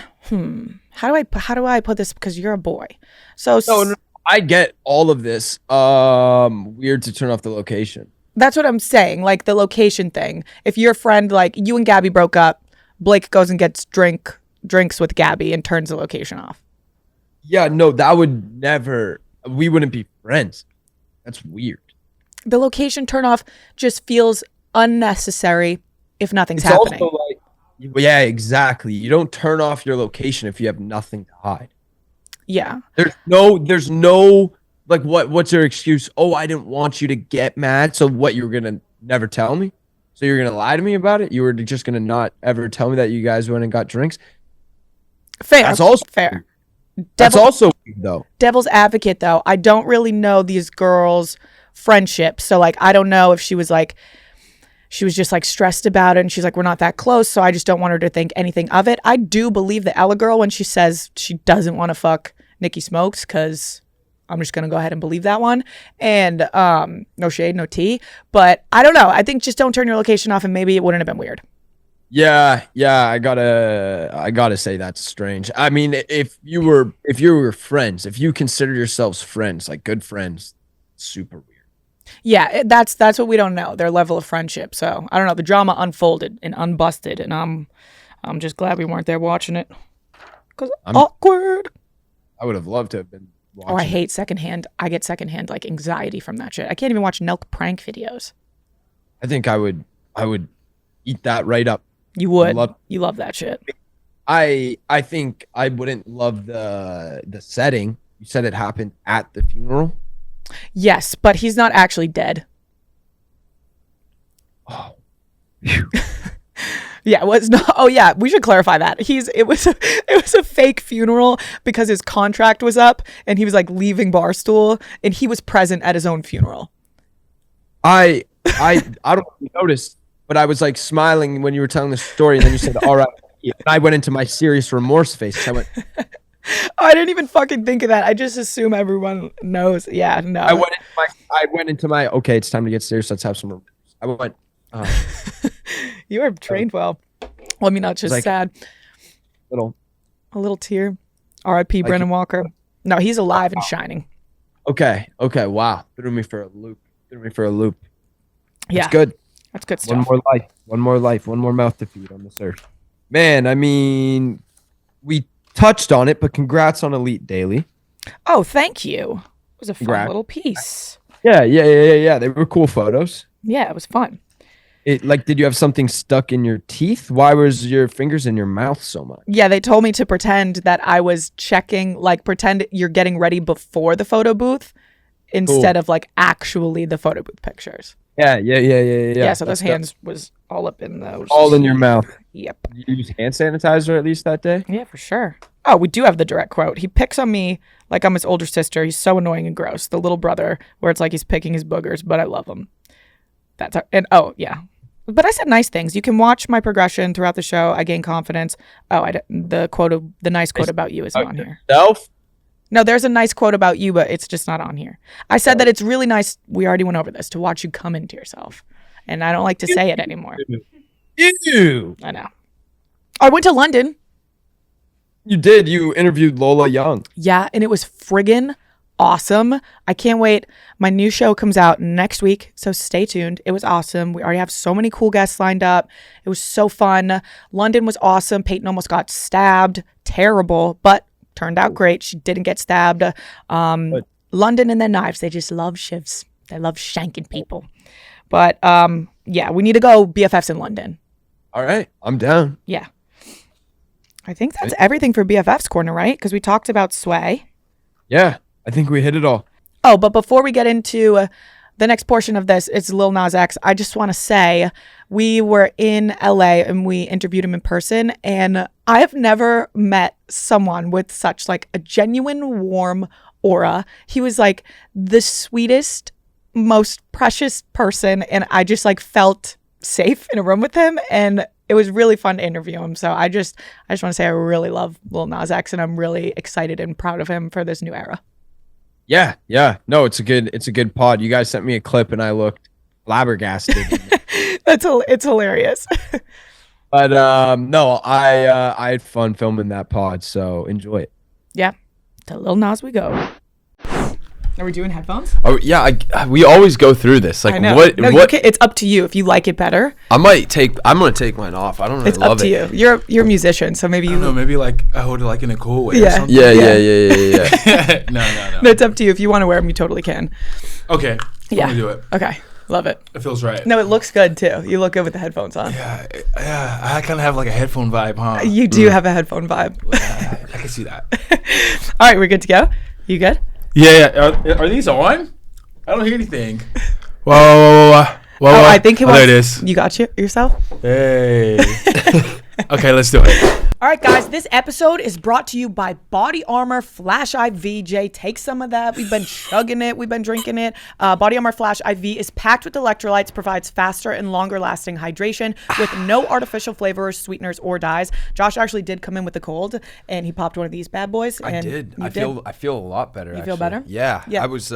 how do I put this? Because you're a boy. So no, I get all of this. Weird to turn off the location. That's what I'm saying. Like the location thing. If your friend, like you and Gabi broke up, Blake goes and gets drinks with Gabi and turns the location off. Yeah, no, that would never. We wouldn't be friends. That's weird. The location turn off just feels unnecessary if nothing's happening. Also like, yeah, exactly. You don't turn off your location if you have nothing to hide. Yeah. There's no like what's your excuse? Oh, I didn't want you to get mad. So what, you were gonna never tell me? So you're gonna lie to me about it? You were just gonna not ever tell me that you guys went and got drinks? Fair. That's also fair. That's also weird, though. Devil's advocate though, I don't really know these girls' friendship. So like I don't know if she was just like stressed about it and she's like, we're not that close, so I just don't want her to think anything of it. I do believe the Ella girl when she says she doesn't want to fuck Nikki Smokes, because I'm just going to go ahead and believe that one. And no shade, no tea. But I don't know. I think just don't turn your location off and maybe it wouldn't have been weird. Yeah, I gotta say that's strange. I mean, if you were friends, if you consider yourselves friends, like good friends, super weird. Yeah, that's what we don't know, their level of friendship. So I don't know. The drama unfolded and unbusted, and I'm just glad we weren't there watching it. Cause awkward. I would have loved to have been watching. Oh, I hate secondhand. I get secondhand like anxiety from that shit. I can't even watch Nelk prank videos. I think I would eat that right up. You would. You love that shit. I think I wouldn't love the setting. You said it happened at the funeral. Yes, but he's not actually dead. Oh. Yeah, it was not. Oh yeah, we should clarify that. It was a fake funeral because his contract was up and he was like leaving Barstool and he was present at his own funeral. I don't know if you noticed, but I was like smiling when you were telling the story, and then you said, "All right." And I went into my serious remorse face. I went. Oh, I didn't even fucking think of that. I just assume everyone knows. Yeah, no. I went into my. Okay, it's time to get serious. Let's have some remorse. I went. You were trained well. Well, I mean, not just like, sad. A little tear. R.I.P. Brendan Walker. No, he's alive and shining. Okay. Wow, threw me for a loop. Yeah, That's good. That's good stuff. One more life. One more mouth to feed on this earth. Man, I mean, we touched on it, but congrats on Elite Daily. Oh, thank you. It was a fun Congrats. little piece. Yeah. They were cool photos. Yeah, it was fun. Did you have something stuck in your teeth? Why was your fingers in your mouth so much? Yeah, they told me to pretend that I was checking, like pretend you're getting ready before the photo booth instead of like actually the photo booth pictures. Yeah. Yeah, so those hands was all up in those. All in your mouth. Yep. Did you use hand sanitizer at least that day? Yeah, for sure. Oh, we do have the direct quote. He picks on me like I'm his older sister. He's so annoying and gross. The little brother, where it's like he's picking his boogers, but I love him. But I said nice things. You can watch my progression throughout the show. I gain confidence. The nice quote about you isn't on here. Self? No, there's a nice quote about you, but it's just not on here. I said that it's really nice. We already went over this, to watch you come into yourself. And I don't like to say it anymore. Ew. I know. I went to London. You did. You interviewed Lola Young. Yeah, and it was friggin' awesome. I can't wait. My new show comes out next week, so stay tuned. It was awesome. We already have so many cool guests lined up. It was so fun. London was awesome. Peyton almost got stabbed. Terrible, but turned out great. She didn't get stabbed. London and their knives. They just love shivs. They love shanking people. But yeah, we need to go BFFs in London. All right. I'm down. Yeah. I think that's everything for BFFs Corner, right? Because we talked about Sway. Yeah. I think we hit it all. Oh, but before we get into the next portion of this, it's Lil Nas X. I just want to say we were in LA and we interviewed him in person, and I have never met someone with such like a genuine warm aura. He was like the sweetest, most precious person, and I just like felt safe in a room with him, and it was really fun to interview him. So I just want to say I really love Lil Nas X, and I'm really excited and proud of him for this new era. Yeah. No, it's a good pod. You guys sent me a clip and I looked flabbergasted. It's hilarious. But no, I had fun filming that pod, so enjoy it. Yeah. To Lil Nas we go. Are we doing headphones? Oh yeah, we always go through this. Like, I know. what? No, What? it's up to you if you like it better. I'm gonna take mine off. I don't really It's love up to it. you. You're a musician, so maybe I don't know, maybe like I hold it like in a cool way or Yeah. something. Yeah. No. No, it's up to you. If you want to wear them, you totally can. Okay. Yeah. I'm gonna do it. Okay. Love it. It feels right. No, it looks good too. You look good with the headphones on. Yeah. I kind of have like a headphone vibe, huh? You do have a headphone vibe. I can see that. All right, we're good to go. You good? Yeah. Are these on? I don't hear anything. Whoa. I think there it is. You got yourself? Hey. Okay, let's do it. All right, guys, this episode is brought to you by Body Armor Flash IV. Jay, take some of that. We've been chugging it. We've been drinking it. Body Armor Flash IV is packed with electrolytes, provides faster and longer lasting hydration with no artificial flavors, sweeteners, or dyes. Josh actually did come in with a cold, and he popped one of these bad boys. I did. I feel a lot better. You feel better? Yeah. Yeah. I was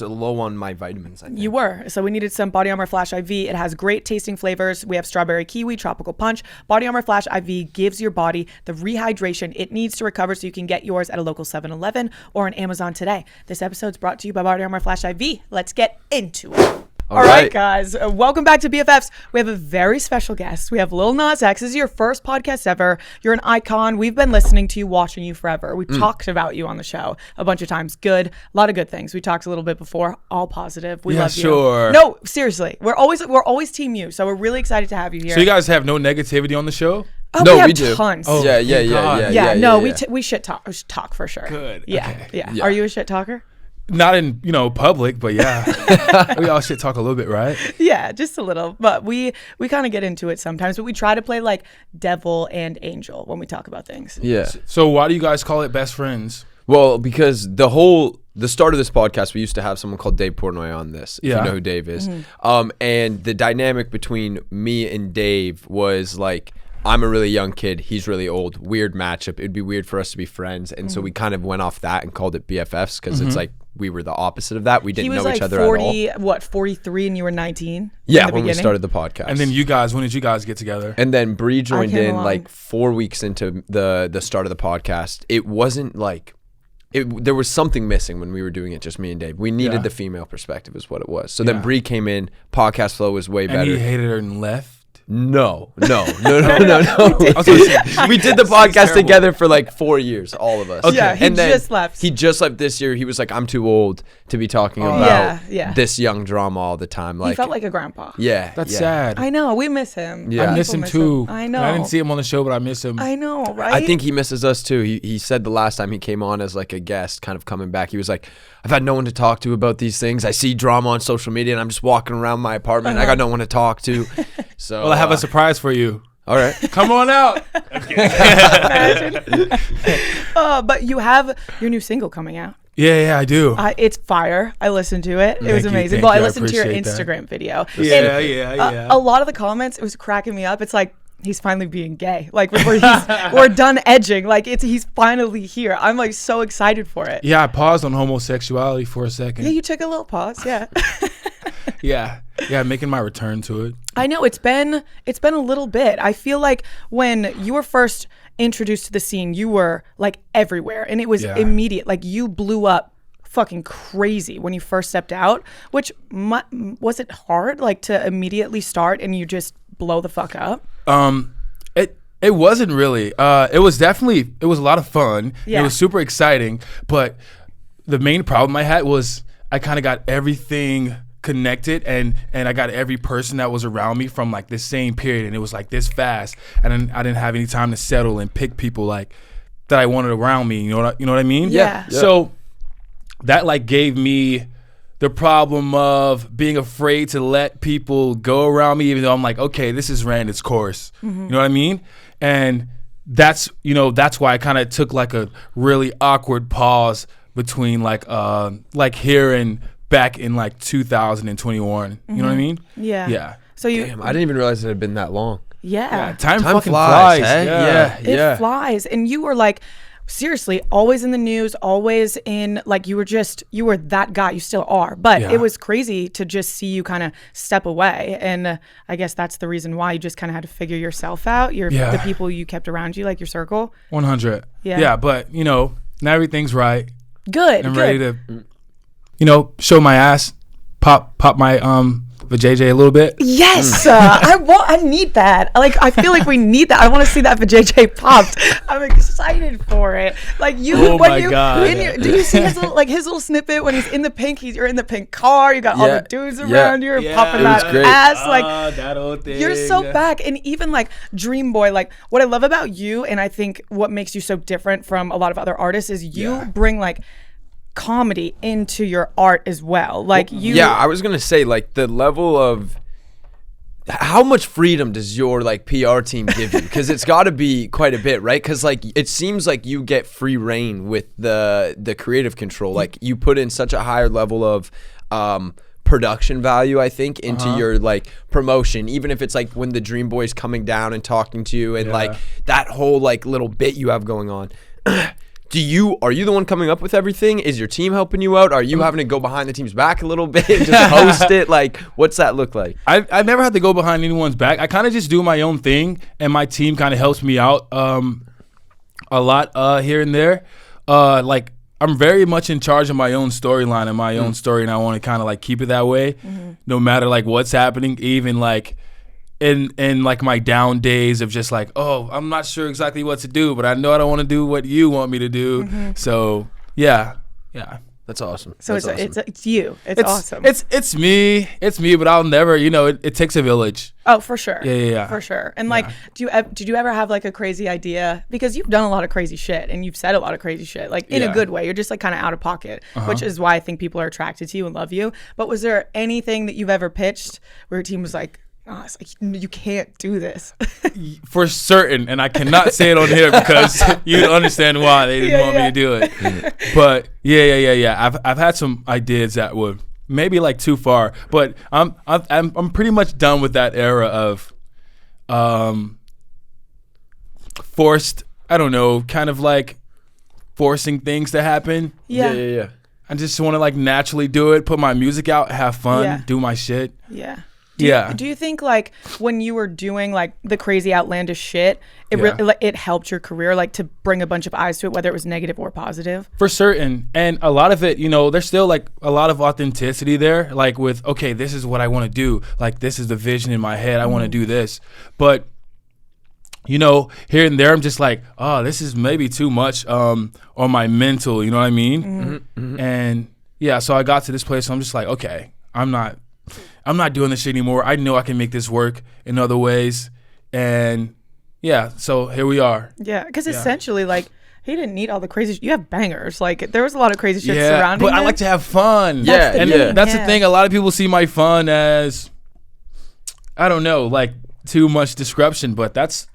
low on my vitamins, I think. You were. So we needed some Body Armor Flash IV. It has great tasting flavors. We have strawberry kiwi, tropical punch. Body Armor Flash IV gives your body the rehydration it needs to recover, so you can get yours at a local 7-Eleven or on Amazon today. This episode's brought to you by Body Armor Flash IV. Let's get into it. All right, guys. Welcome back to BFFs. We have a very special guest. We have LIL NAS X. This is your first podcast ever. You're an icon. We've been listening to you, watching you forever. We've talked about you on the show a bunch of times. Good. A lot of good things. We talked a little bit before. All positive. We love you. Sure. No, seriously. We're always team you. So we're really excited to have you here. So you guys have no negativity on the show? Oh, No, we have we do. tons. Oh, yeah. No, we shit talk for sure. Good. Yeah, Okay. yeah. Are you a shit talker? Not in, public, but yeah. We all shit talk a little bit, right? Yeah, just a little. But we kind of get into it sometimes. But we try to play like devil and angel when we talk about things. Yeah. So why do you guys call it best friends? Well, because the start of this podcast, we used to have someone called Dave Portnoy on this, if you know who Dave is. And the dynamic between me and Dave was like, I'm a really young kid. He's really old. Weird matchup. It'd be weird for us to be friends. And so we kind of went off that and called it BFFs because it's like we were the opposite of that. We didn't know each other at all. 43 and you were 19? Yeah, when we started the podcast. And then when did you guys get together? And then Bri joined in along like 4 weeks into the start of the podcast. It wasn't like... there was something missing when we were doing it, just me and Dave. We needed the female perspective is what it was. So then Bri came in. Podcast flow was way better. And he hated her and left? No. We did the podcast terrible. together for like 4 years, all of us. Okay. Yeah, he and then just left. He just left this year. He was like, I'm too old to be talking about Yeah. this young drama all the time. Like, He felt like a grandpa. yeah. That's sad. I know. We miss him. Yeah. I miss him too. I know. And I didn't see him on the show, but I miss him. I know, right? I think he misses us too. He said the last time he came on as like a guest, kind of coming back, he was like, I've had no one to talk to about these things. I see drama on social media and I'm just walking around my apartment. I got no one to talk to. So Well, I have a surprise for you. all right. Come on out. Imagine. But you have your new single coming out. Yeah, I do. It's fire. I listened to it. It was Thank you, amazing. thank Well, I you. I listened to your appreciate that. Instagram video. Yeah, And, yeah. A lot of the comments, it was cracking me up. It's like, he's finally being gay. Like, we're done edging. Like, he's finally here. I'm like so excited for it. Yeah, I paused on homosexuality for a second. Yeah, you took a little pause. Yeah. Yeah, making my return to it. I know it's been a little bit. I feel like when you were first introduced to the scene, you were like everywhere, and it was immediate. Like you blew up fucking crazy when you first stepped out. Which was it hard, like to immediately start and you just blow the fuck up? It wasn't really. It was a lot of fun. Yeah. It was super exciting, but the main problem I had was I kind of got everything connected and I got every person that was around me from like this same period, and it was like this fast, and then I didn't have any time to settle and pick people like that I wanted around me. You know what I mean? Yeah. So that like gave me the problem of being afraid to let people go around me, even though I'm like, okay, this is ran its course. You know what I mean? And that's why I kind of took like a really awkward pause between like here and back in like 2021. You know what I mean? Yeah. Yeah. So you. Damn, I didn't even realize it had been that long. Yeah. Time fucking flies, flies. hey? Yeah. It flies. And you were like, seriously, always in the news, always in, like, you were that guy. You still are. But it was crazy to just see you kind of step away. And I guess that's the reason why you just kind of had to figure yourself out. The people you kept around you, like your circle. 100. Yeah. Yeah, but, now everything's right. Good. I'm good. ready to, show my ass, pop my vajayjay a little bit. Yes, I need that. Like, I feel like we need that. I want to see that vajayjay popped. I'm excited for it. Like Oh my God. Do you see his little snippet when he's in the pink? You're in the pink car. You got all the dudes around you, popping It was that great. ass. Like that old thing. you're so back. And even like Dream Boy. Like what I love about you, and I think what makes you so different from a lot of other artists is you bring like comedy into your art as well. Like you. Yeah, I was gonna say like the level of how much freedom does your like PR team give you? Because it's got to be quite a bit, right? Because like it seems like you get free reign with the creative control. Like you put in such a higher level of production value, I think, into your like promotion, even if it's like when the Dream Boy's coming down and talking to you and like that whole like little bit you have going on. Are you the one coming up with everything? Is your team helping you out? Are you having to go behind the team's back a little bit and just host it? Like, what's that look like? I've never had to go behind anyone's back. I kind of just do my own thing, and my team kind of helps me out a lot here and there. Like, I'm very much in charge of my own storyline and my own story, and I want to kind of like keep it that way, no matter like what's happening, even like in like my down days of just like, oh, I'm not sure exactly what to do, but I know I don't want to do what you want me to do. So yeah. That's awesome. So That's awesome. it's you. It's awesome. It's me, but I'll never, it takes a village. Oh, for sure. Yeah. For sure. And like, did you ever have like a crazy idea? Because you've done a lot of crazy shit and you've said a lot of crazy shit, like in a good way. You're just like kind of out of pocket, which is why I think people are attracted to you and love you. But was there anything that you've ever pitched where your team was like, oh, it's like, you can't do this? For certain, and I cannot say it on here because you'd understand why they didn't want me to do it. But yeah. I've had some ideas that would maybe like too far, but I'm pretty much done with that era of forced. I don't know, kind of like forcing things to happen. Yeah. I just want to like naturally do it, put my music out, have fun, do my shit. Yeah. Yeah. Do you think like when you were doing like the crazy outlandish shit, it helped your career, like to bring a bunch of eyes to it, whether it was negative or positive? For certain. And a lot of it, there's still like a lot of authenticity there, like with, okay, this is what I want to do. Like this is the vision in my head. I want to do this. But here and there, I'm just like, oh, this is maybe too much on my mental, you know what I mean? And yeah, so I got to this place, so I'm just like, okay, I'm not doing this shit anymore. I know I can make this work in other ways. And yeah, so here we are. Yeah, because essentially, like, he didn't need all the crazy you have bangers. Like, there was a lot of crazy shit surrounding but him. I like to have fun. That's the thing. A lot of people see my fun as, I don't know, like too much description, but that's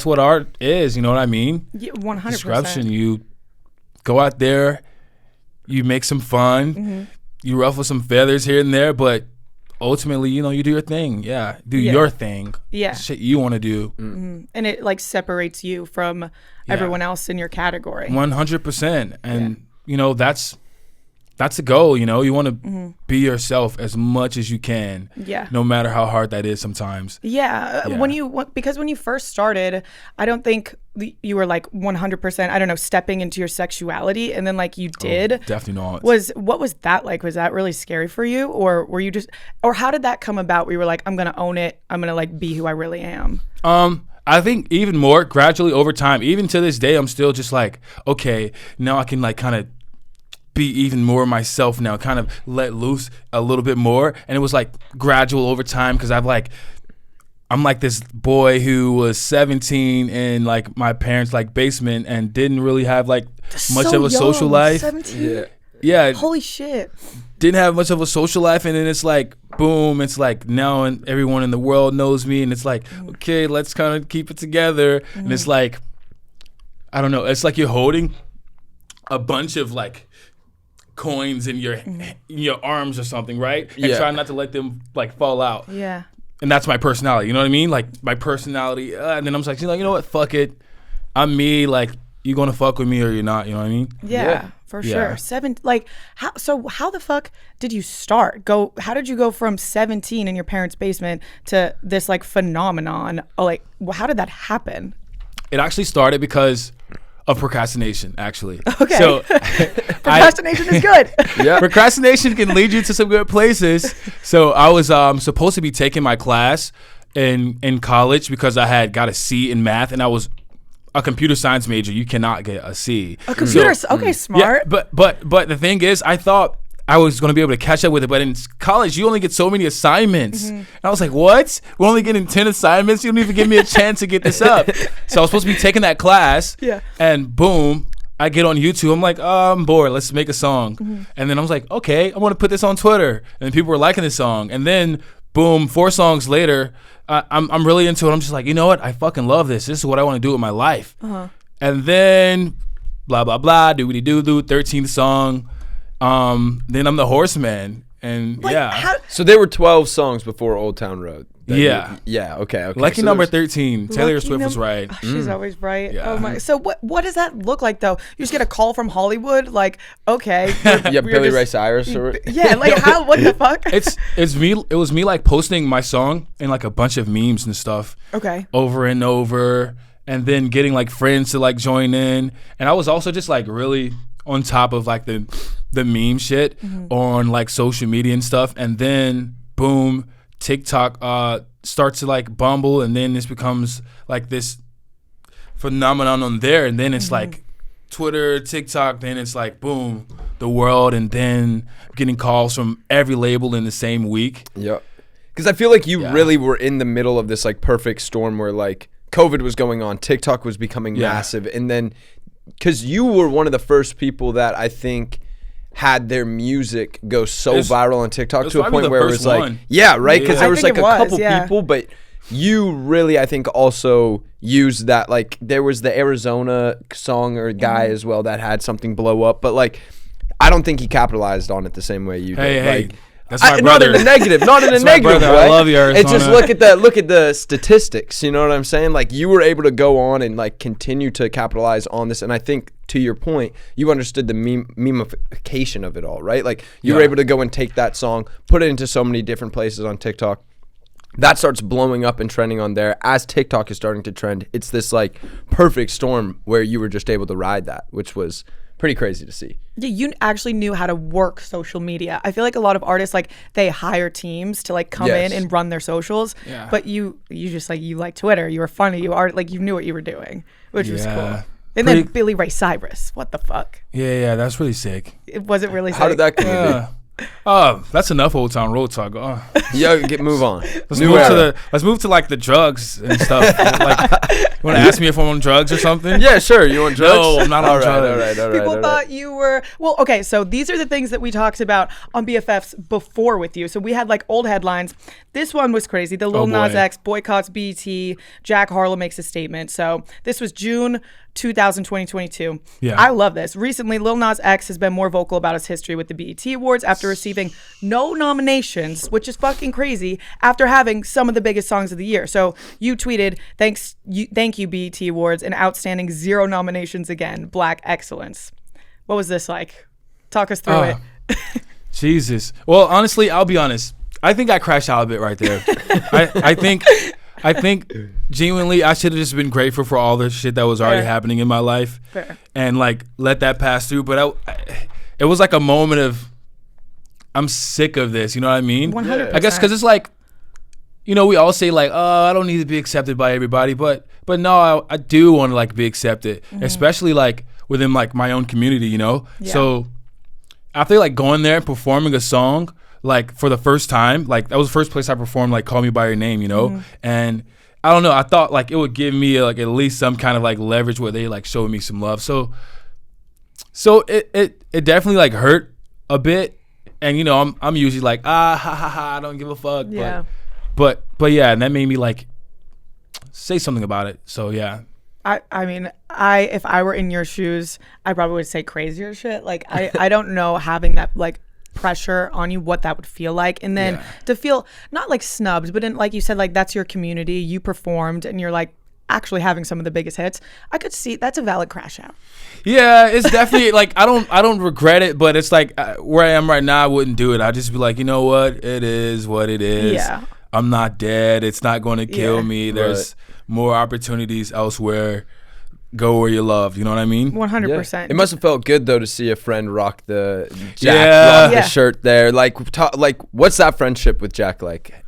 what art is. You know what I mean? Yeah, 100%. Description. You go out there, you make some fun, you ruffle some feathers here and there, but ultimately, you do your thing. Yeah. Do your thing. Yeah. Shit you want to do. And it like separates you from everyone else in your category. 100%. And, that's the goal. You want to be yourself as much as you can. Yeah. No matter how hard that is sometimes. Yeah. Because when you first started, I don't think you were like 100%, I don't know, stepping into your sexuality, and then like you did. Oh, definitely not. What was that like? Was that really scary for you, or were you just, or how did that come about? Where you were like, I'm gonna own it. I'm gonna like be who I really am. I think even more gradually over time. Even to this day, I'm still just like, okay, now I can like kind of be even more myself now, kind of let loose a little bit more. And it was like gradual over time because I'm like this boy who was 17 in like my parents' like basement and didn't really have like much of a social life. 17? Yeah. Holy shit. Didn't have much of a social life, and then it's like boom, it's like now and everyone in the world knows me, and it's like okay, let's kind of keep it together. And it's like, I don't know, it's like you're holding a bunch of like coins in your arms or something, right? And try not to let them like fall out. Yeah. And that's my personality, you know what I mean? Like my personality, and then I'm just like, you know what? Fuck it, I'm me. Like you gonna fuck with me or you're not? You know what I mean? Yeah, for sure. How the fuck did you start? How did you go from 17 in your parents' basement to this like phenomenon? Like, how did that happen? It actually started because of procrastination, actually. Okay. So procrastination is good. Yeah. Procrastination can lead you to some good places. So I was supposed to be taking my class in college because I had got a C in math, and I was a computer science major. You cannot get a C. A computer, okay, smart. Yeah, but the thing is, I thought I was going to be able to catch up with it, but in college, you only get so many assignments. And I was like, what? We're only getting 10 assignments? You don't even give me a chance to get this up. So I was supposed to be taking that class, and boom, I get on YouTube. I'm like, oh, I'm bored. Let's make a song. And then I was like, okay, I want to put this on Twitter. And people were liking this song. And then boom, 4 songs later, I'm really into it. I'm just like, you know what? I fucking love this. This is what I want to do with my life. And then blah, blah, blah, doobity-doo-doo, 13th song. Then I'm the Horseman. And So there were 12 songs before Old Town Road. Yeah. Okay. Lucky So number 13. Taylor Lucky Swift was right. Oh, she's always right. Yeah. Oh my. So what does that look like though? You just get a call from Hollywood, like, okay. Billy Ray Cyrus or Yeah, like how? What the fuck? It's me. It was me like posting my song in like a bunch of memes and stuff. Okay. Over and over, and then getting like friends to like join in, and I was also just like really on top of like the meme shit on like social media and stuff, and then boom, TikTok starts to like bumble, and then this becomes like this phenomenon on there, and then it's like Twitter, TikTok, then it's like boom, the world, and then getting calls from every label in the same week. Yep. Because I feel like you really were in the middle of this like perfect storm where like COVID was going on, TikTok was becoming massive, and then because you were one of the first people that I think had their music go so viral on TikTok to a point where it was like, right? Because there was like a couple people, but you really, I think, also used that. Like there was the Arizona song or guy as well that had something blow up, but like I don't think he capitalized on it the same way you did. Hey, like, that's my brother. Not in a negative, not in a negative way. I love you, Arizona. It's just look at the statistics. You know what I'm saying? Like you were able to go on and like continue to capitalize on this, and I think to your point, you understood the memification of it all, right? Like you were able to go and take that song, put it into so many different places on TikTok. That starts blowing up and trending on there. As TikTok is starting to trend, it's this like perfect storm where you were just able to ride that, which was pretty crazy to see. Yeah, you actually knew how to work social media. I feel like a lot of artists, like, they hire teams to like come in and run their socials. Yeah. But you just like, you like Twitter. You were funny. You are like, you knew what you were doing, which was cool. And then Billy Ray Cyrus. What the fuck? Yeah, that's really sick. It wasn't really sick. How did that come to be? That's enough Old Town Road talk. Move on. Let's move to like the drugs and stuff. Like, you want to ask me if I'm on drugs or something? Yeah, sure. You on drugs? No, I'm not on drugs. All right. People thought you were. Well, okay. So these are the things that we talked about on BFFs before with you. So we had like old headlines. This one was crazy. The Lil Nas X boycotts BET. Jack Harlow makes a statement. So this was June 2022. Yeah. I love this. Recently, Lil Nas X has been more vocal about his history with the BET Awards after receiving no nominations, which is fucking crazy, after having some of the biggest songs of the year. So you tweeted, thank you BET Awards, an outstanding 0 nominations again, Black excellence. What was this like? Talk us through it. Jesus. Well, honestly, I'll be honest. I think I crashed out a bit right there. I think genuinely I should have just been grateful for all the shit that was already happening in my life and like let that pass through. But it was like a moment of, I'm sick of this. You know what I mean? 100%. I guess because it's like, you know, we all say like, oh, I don't need to be accepted by everybody. But no, I do want to like be accepted, especially like within like my own community, you know? Yeah. So after like going there and performing a song, like for the first time, like that was the first place I performed like Call Me By Your Name, you know? And I don't know, I thought like it would give me like at least some kind of like leverage where they like showed me some love. So it definitely like hurt a bit. And you know, I'm usually like, I don't give a fuck. Yeah. But yeah, and that made me like say something about it. So yeah. I mean, if I were in your shoes, I probably would say crazier shit. Like I don't know, having that like pressure on you, what that would feel like, and then to feel not like snubbed, but in, like you said, like that's your community, you performed, and you're like actually having some of the biggest hits. I could see that's a valid crash out. Yeah, it's definitely like I don't regret it, but it's like where I am right now, I wouldn't do it. I'd just be like, you know what, it is what it is. Yeah, I'm not dead. It's not going to kill me. There's more opportunities elsewhere. Go where you're loved. You know what I mean? 100%. It must have felt good though to see a friend rock the Jack, rock the shirt there. Like, what's that friendship with Jack like?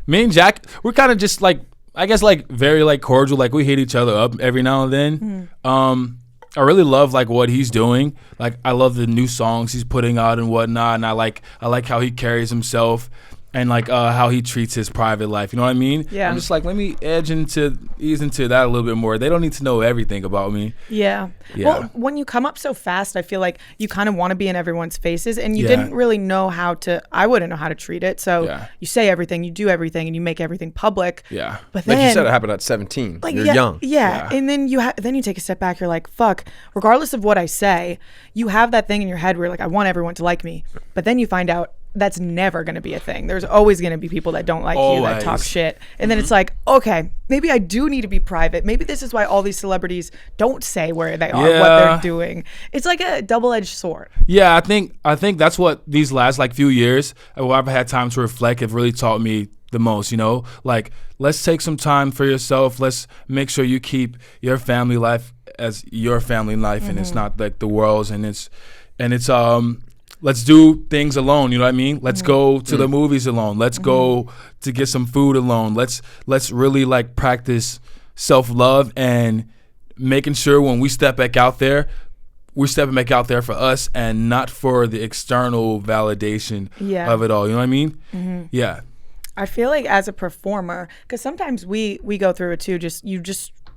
Me and Jack, we're kind of just like, I guess like very like cordial. Like we hit each other up every now and then. I really love like what he's doing. Like I love the new songs he's putting out and whatnot. And I like how he carries himself. and like how he treats his private life. You know what I mean? Yeah. I'm just like, let me ease into that a little bit more. They don't need to know everything about me. Yeah. Yeah. Well, when you come up so fast, I feel like you kind of want to be in everyone's faces, and you didn't really know how to. I wouldn't know how to treat it. So you say everything, you do everything, and you make everything public. Yeah. But then, like you said, it happened at 17. like, You're young. Yeah. And then you take a step back. You're like, fuck. Regardless of what I say, you have that thing in your head where you're like, I want everyone to like me. But then you find out that's never going to be a thing. There's always going to be people that don't like you, that talk shit. And then it's like, okay, maybe I do need to be private. Maybe this is why all these celebrities don't say where they are, what they're doing. It's like a double-edged sword. Yeah, I think that's what these last like few years, where I've had time to reflect, have really taught me the most. You know, like, let's take some time for yourself. Let's make sure you keep your family life as your family life, and it's not like the world's. And it's let's do things alone. You know what I mean? Let's go to the movies alone. Let's go to get some food alone. Let's really like practice self-love and making sure when we step back out there, we're stepping back out there for us and not for the external validation of it all. You know what I mean? Yeah. I feel like as a performer, because sometimes we go through it too,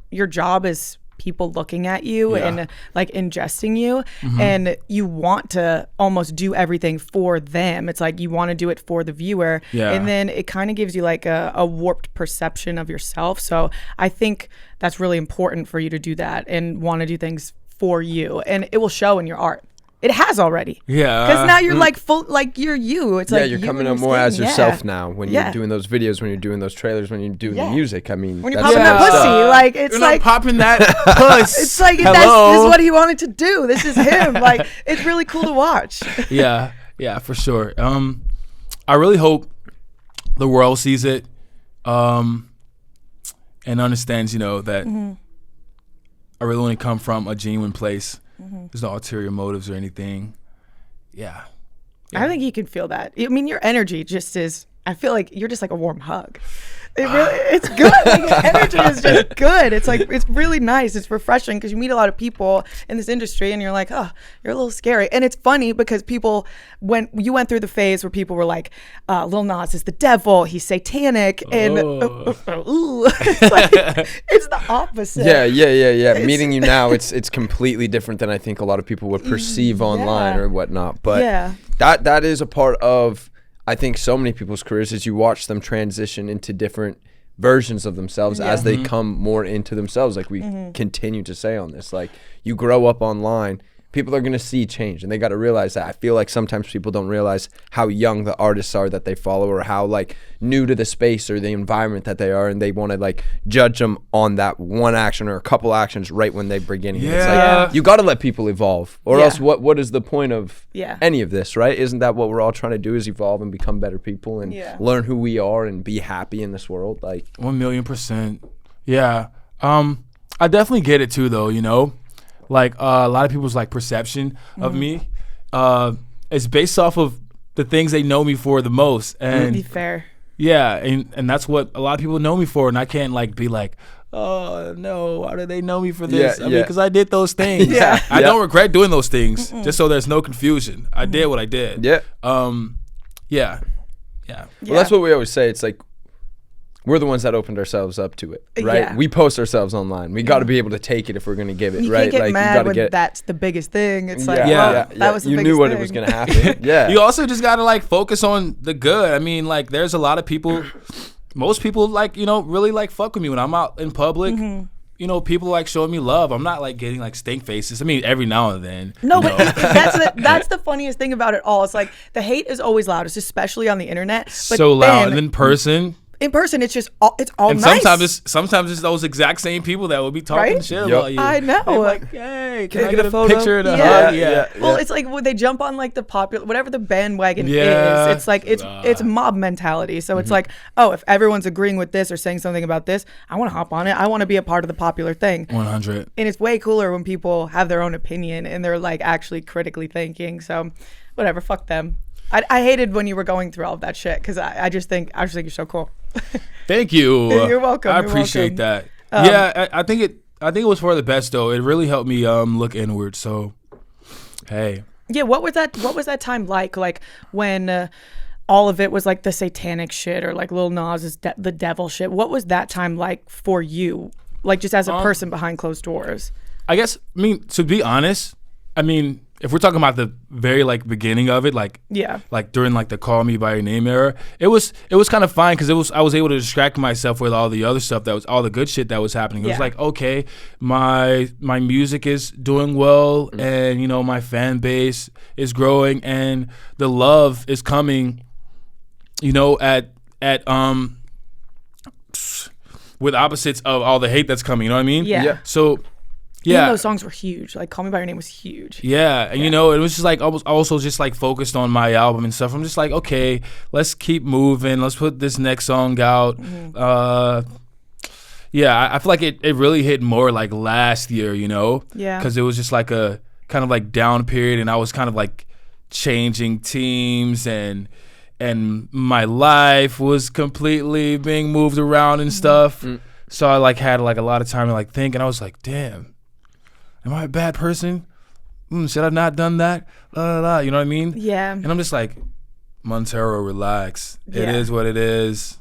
your job is people looking at you and like ingesting you, and you want to almost do everything for them. It's like you want to do it for the viewer, and then it kind of gives you like a warped perception of yourself. So I think that's really important for you to do that and want to do things for you, and it will show in your art. It has already. Yeah. Because now you're like full, like you're you. It's like you're coming up more as yourself now when you're doing those videos, when you're doing those trailers, when you're doing the music. I mean, when you're popping that pussy, like it's you're like popping that puss. It's like this is what he wanted to do. This is him. Like it's really cool to watch. Yeah, for sure. I really hope the world sees it, and understands, you know, that I really only come from a genuine place. There's no ulterior motives or anything. Yeah. I think you can feel that. I mean, your energy just is, I feel like you're just like a warm hug. It's good. Like, your energy is just good. It's like, it's really nice. It's refreshing because you meet a lot of people in this industry and you're like, oh, you're a little scary. And it's funny because people, when you went through the phase where people were like, Lil Nas is the devil, he's satanic, and it's like, it's the opposite. Yeah. Meeting you now, it's completely different than I think a lot of people would perceive online or whatnot. But that is a part of, I think, so many people's careers, is you watch them transition into different versions of themselves as they come more into themselves. Like we continue to say on this, like you grow up online, people are going to see change, and they got to realize that. I feel like sometimes people don't realize how young the artists are that they follow, or how like new to the space or the environment that they are, and they want to like judge them on that one action or a couple actions right when they're beginning. It's like you got to let people evolve, or else what is the point of any of this, right? Isn't that what we're all trying to do, is evolve and become better people and learn who we are and be happy in this world? Like 1,000,000%. Yeah. I definitely get it too, though, you know? Like a lot of people's like perception of me is based off of the things they know me for the most. And be fair. Yeah, and that's what a lot of people know me for, and I can't like be like, oh no, why do they know me for this? I mean, because I did those things. I don't regret doing those things. Just so there's no confusion, I did what I did. Well, that's what we always say. It's like, we're the ones that opened ourselves up to it, right? We post ourselves online. We got to be able to take it if we're going to give it, you right? Can't get like mad you got to when get. That's the biggest thing. It's like, that was the you biggest knew what thing. it was going to happen. You also just got to like focus on the good. I mean, like there's a lot of people. Most people like, you know, really like fuck with me when I'm out in public. You know, people like showing me love. I'm not like getting like stink faces. I mean, every now and then. No, but that's the funniest thing about it all. It's like the hate is always loudest, especially on the internet. But so loud. And in person. In person, it's just all and nice. Sometimes it's those exact same people that will be talking shit about you. I know. They're like, hey, can I get a photo? picture of the hug? Well, it's like when they jump on like the popular, whatever the bandwagon is. It's like it's mob mentality. So it's like, oh, if everyone's agreeing with this or saying something about this, I want to hop on it. I want to be a part of the popular thing. 100. And it's way cooler when people have their own opinion and they're like actually critically thinking. So, whatever, fuck them. I hated when you were going through all of that shit because I just think you're so cool. Thank you. You're welcome. I appreciate that. I think it was for the best though. It really helped me look inward. So, hey. Yeah. What was that time like? Like when all of it was like the satanic shit or like Lil Nas is the devil shit. What was that time like for you? Like just as a person behind closed doors? I guess, I mean, to be honest, I mean, if we're talking about the very like beginning of it, like like during like the Call Me by Your Name era, it was kind of fine because I was able to distract myself with all the other stuff that was all the good shit that was happening. It was like, okay, my music is doing well, and you know my fan base is growing, and the love is coming, you know, at with opposites of all the hate that's coming. You know what I mean? Yeah. So. Yeah, those songs were huge. Like "Call Me by Your Name" was huge. Yeah, and you know, it was just like I was also just like focused on my album and stuff. I'm just like, okay, let's keep moving. Let's put this next song out. Yeah, I feel like it really hit more like last year, you know? Yeah. Because it was just like a kind of like down period, and I was kind of like changing teams, and my life was completely being moved around and stuff. So I like had like a lot of time to like think, and I was like, damn. Am I a bad person? Should I have not done that? You know what I mean? Yeah. And I'm just like, Montero, relax. Yeah. It is what it is.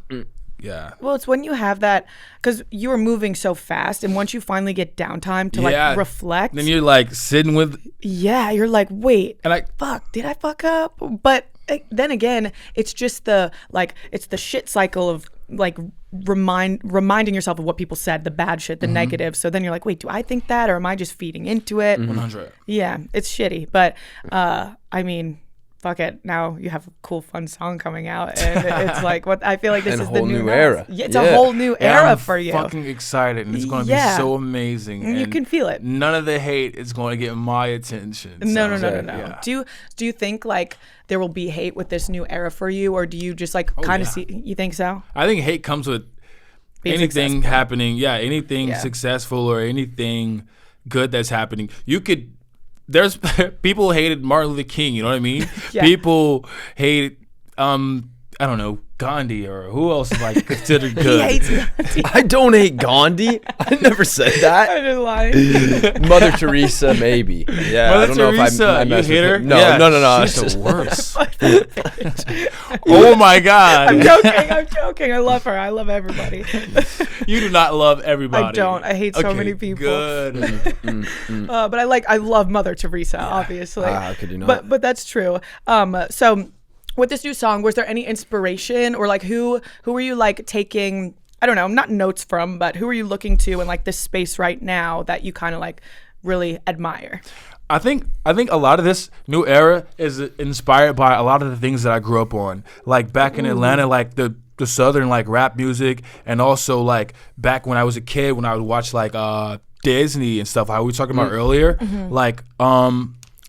Yeah. Well, it's when you have that, because you were moving so fast, and once you finally get downtime to like reflect. Then you're like sitting with. Yeah, you're like, wait, and fuck, did I fuck up? But then again, it's just the shit cycle of like reminding yourself of what people said, the bad shit, the negative. So then you're like, wait, do I think that, or am I just feeding into it? 100. Yeah, it's shitty, but I mean, fuck it. Now you have a cool, fun song coming out, and it's like what I feel like this is the new era. Yeah, it's a whole new era for you. I'm fucking excited, and it's going to be so amazing. And you can feel it. None of the hate is going to get my attention. No. Yeah. Do you think like there will be hate with this new era for you, or do you just like kind of see? You think so? I think hate comes with being anything successful. Happening. Yeah, anything successful or anything good that's happening. You could. There's people hated Martin Luther King, you know what I mean? People hate I don't know, Gandhi, or who else is like considered good. He hates Gandhi. I don't hate Gandhi. I never said that. I just lied. Mother Teresa, maybe. Yeah, Mother I don't Teresa, know if I messed you hate with her? her. No. She's the worst. Oh my God. I'm joking. I love her. I love everybody. You do not love everybody. I don't. I hate so many people. Good. But I love Mother Teresa, obviously. How could you not? But that's true. So with this new song, was there any inspiration, or like who were you like taking, I don't know, not notes from, but who are you looking to in like this space right now that you kind of like really admire? I think a lot of this new era is inspired by a lot of the things that I grew up on. Like back in Atlanta, like the southern like rap music, and also like back when I was a kid, when I would watch like Disney and stuff, how we were talking about earlier, like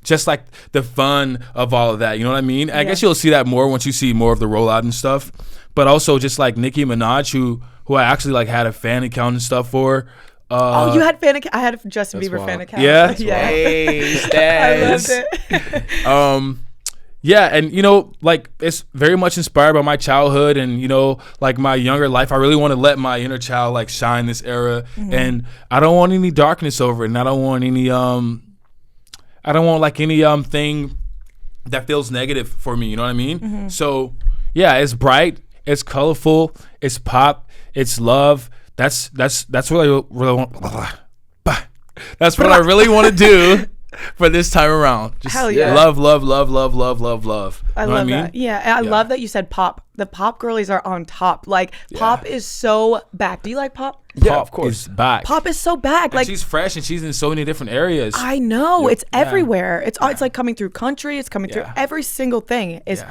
just like the fun of all of that, you know what I mean? I guess you'll see that more once you see more of the rollout and stuff. But also just like Nicki Minaj, who I actually like had a fan account and stuff for. You had fan account? I had a Justin Bieber fan account. Yeah. Hey, I loved it. Yeah, and you know, like it's very much inspired by my childhood and, you know, like my younger life. I really want to let my inner child like shine this era, and I don't want any darkness over it, and I don't want any thing that feels negative for me, you know what I mean? So yeah, it's bright, it's colorful, it's pop, it's love. That's what I really want. That's what I really want to do for this time around. Just Hell yeah. Love. I know love that. Yeah, and I love that you said pop. The pop girlies are on top. Like pop is so back. Do you like pop? Yeah, Pop of course. is back. Pop is so back. And like she's fresh, and she's in so many different areas. I know, it's everywhere. It's like coming through country. It's coming through every single thing. Is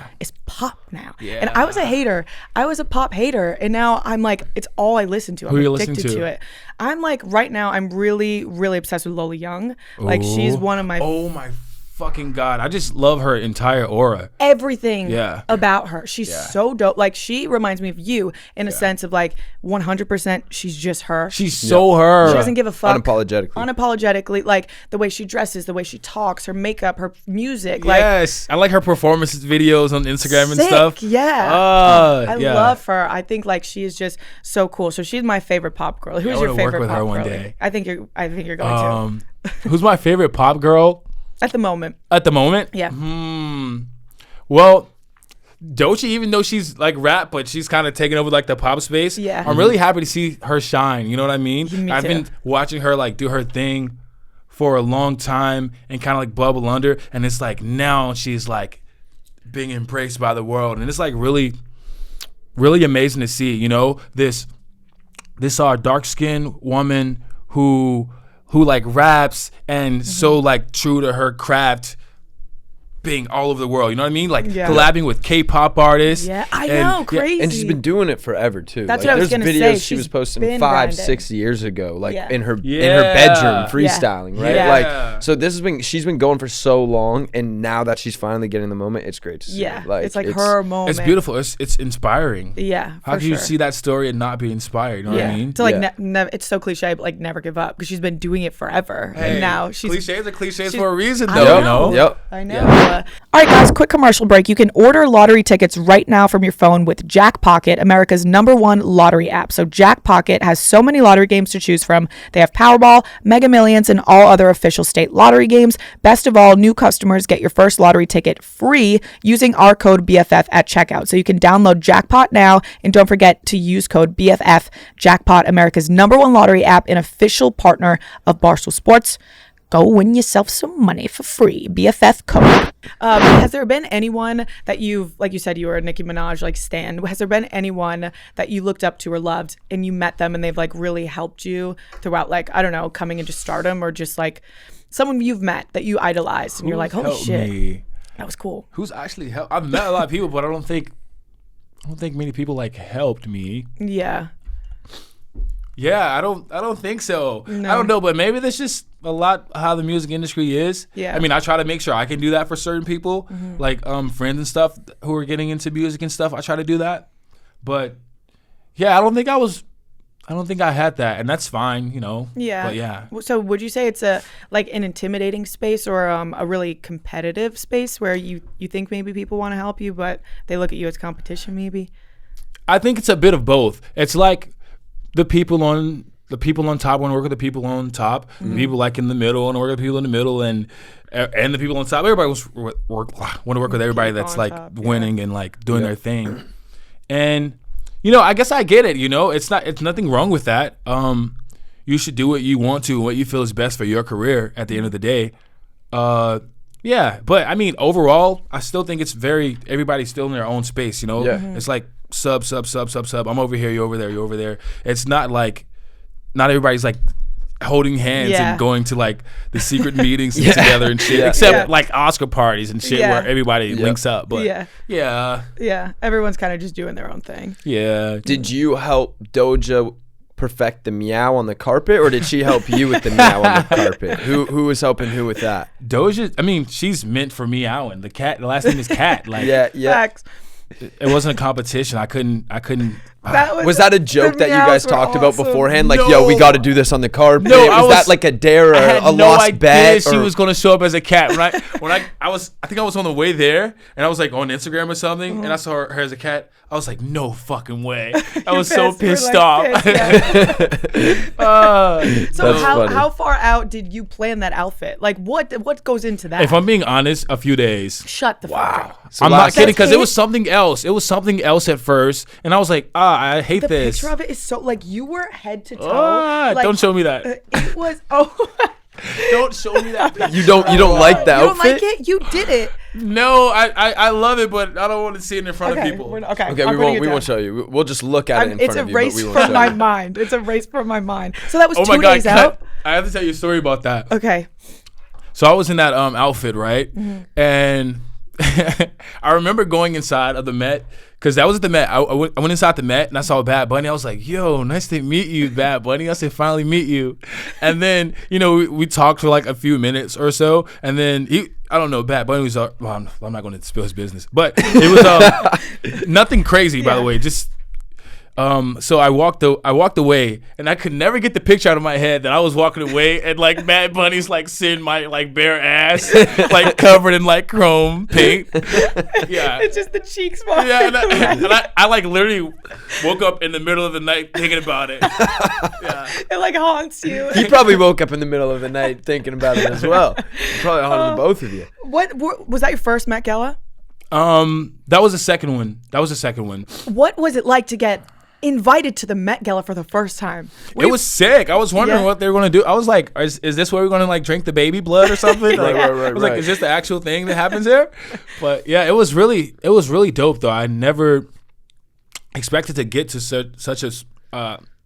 pop now. Yeah. And I was a hater. I was a pop hater, and now I'm like, it's all I listen to. I'm Who are you addicted listening to? it. I'm like right now. I'm really, really obsessed with Lola Young. Like she's one of my. Oh my fucking God! I just love her entire aura. Everything about her. She's so dope. Like she reminds me of you in a sense of like 100%. She's just her. She's so her. She doesn't give a fuck. Unapologetically. Like the way she dresses, the way she talks, her makeup, her music. Yes, I like her performance videos on Instagram and stuff. Yeah, I love her. I think like she is just so cool. So she's my favorite pop girl. Who's your favorite work with pop her one girl? day. I think you're going to. Who's my favorite pop girl? At the moment. At the moment? Yeah. Well, Doja, even though she's like rap, but she's kind of taking over like the pop space. Yeah. I'm really happy to see her shine. You know what I mean? Me I've too. been watching her like do her thing for a long time and kind of like bubble under. And it's like now she's like being embraced by the world. And it's like really, really amazing to see, you know, this dark-skinned woman who like raps and so like true to her craft, being all over the world, you know what I mean? Like collabing with K-pop artists. Yeah, I know, crazy. And she's been doing it forever too. That's like, what I was there's gonna videos say. she was She's posting been 5-6 years ago, like in her Yeah. bedroom freestyling, right? Yeah. Like, so she's been going for so long, and now that she's finally getting the moment, it's great to see. Yeah, it's like her moment. It's beautiful. It's inspiring. Yeah, How can you see that story and not be inspired? You know what I mean? To like, it's so cliche, but like never give up because she's been doing it forever, and now she's cliches are cliches for a reason, I though. know. You know? Yep. I know. All right, guys, quick commercial break. You can order lottery tickets right now from your phone with Jackpocket, America's #1 lottery app. So Jackpocket has so many lottery games to choose from. They have Powerball, Mega Millions, and all other official state lottery games. Best of all, new customers get your first lottery ticket free using our code BFF at checkout. So you can download Jackpot now, and don't forget to use code BFF. Jackpot, America's #1 lottery app, an official partner of Barstool Sports. Go win yourself some money for free. BFF code. Has there been anyone that you've, like you said, you were a Nicki Minaj like stan. Has there been anyone that you looked up to or loved and you met them and they've like really helped you throughout, like, I don't know, coming into stardom, or just like someone you've met that you idolized and you're like, holy shit, that was cool. Who's actually helped? I've met a lot of people, but I don't think many people like helped me. Yeah. Yeah, I don't think so. No. I don't know, but maybe that's just a lot how the music industry is. Yeah. I mean, I try to make sure I can do that for certain people, like friends and stuff who are getting into music and stuff. I try to do that, but yeah, I don't think I had that, and that's fine, you know. Yeah. But yeah. So would you say it's an intimidating space, or a really competitive space where you think maybe people want to help you, but they look at you as competition, maybe? I think it's a bit of both. It's like the people on top want to work with the people on top. The people like in the middle want to work with the people in the middle, and the people on top. Everybody want to work with everybody that's like winning and like doing their thing. And you know, I guess I get it. You know, it's nothing wrong with that. You should do what you want to and what you feel is best for your career. At the end of the day, yeah. But I mean, overall, I still think it's everybody's still in their own space. You know, it's like sub. I'm over here, you're over there. It's not like not everybody's like holding hands and going to like the secret meetings together and shit, except like Oscar parties and shit where everybody links up. But yeah, everyone's kind of just doing their own thing. Yeah. Did you help Doja perfect the meow on the carpet, or did she help you with the meow on the carpet? Who was helping who with that? Doja, I mean, she's meant for meowing. The last name is Cat. Like, yeah. Facts. It wasn't a competition. I couldn't. Was that a joke that you guys talked about bebeforehand? Like, No. yo, we got to do this on the carpet. No, was that like a dare or I had a no lost idea bet? she was gonna show up as a cat. When I think I was on the way there, and I was like on Instagram or something, and I saw her as a cat. I was like, no fucking way. I was so pissed off. So how far out did you plan that outfit? Like, what goes into that? If I'm being honest, a few days. Shut the fuck up. So I'm not kidding, because it That's was something else. It was something else at first, and I was like, I hate The this. picture of it is so, like, you were head to toe. Like, don't show me that. It was Don't show me that. You don't like the You don't outfit? like it? You did it. No, I love it, but I don't want to see it in front of people. Okay, Okay, we won't show you. We'll just look at it in It's front a of you. race but we won't from show my you. mind. It's a race from my mind. So that was Oh 2 my God, days out. I have to tell you a story about that. Okay. So I was in that outfit, right? And I remember going inside of the Met, because that was at the Met. I went inside the Met and I saw Bad Bunny. I was like, yo, nice to meet you, Bad Bunny. I said, finally meet you. And then, you know, we talked for like a few minutes or so. And then I don't know, Bad Bunny was, well, I'm not going to spill his business. But it was nothing crazy, by the way. Just, so I walked away, and I could never get the picture out of my head that I was walking away, and like Bad Bunny's like seeing my like bare ass, like covered in like chrome paint. Yeah, It's just the cheeks. yeah, and I like literally woke up in the middle of the night thinking about it. Yeah, It like haunts you. He probably woke up in the middle of the night thinking about it as well. Probably haunted both of you. What was that your first Met Gala? That was the second one. What was it like to get invited to the Met Gala for the first time? It was sick. I was wondering what they were going to do. I was like, is this where we're going to like drink the baby blood or something? Like, I was like, is this the actual thing that happens here? But yeah, it was really dope though. I never expected to get to such a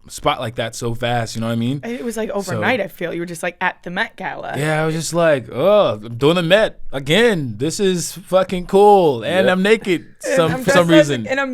spot like that so fast, you know what I mean? It was like overnight. I feel you were just like at the Met Gala. Yeah, I was just like, oh, I'm doing the Met again. This is fucking cool, and I'm naked for some reason. And I'm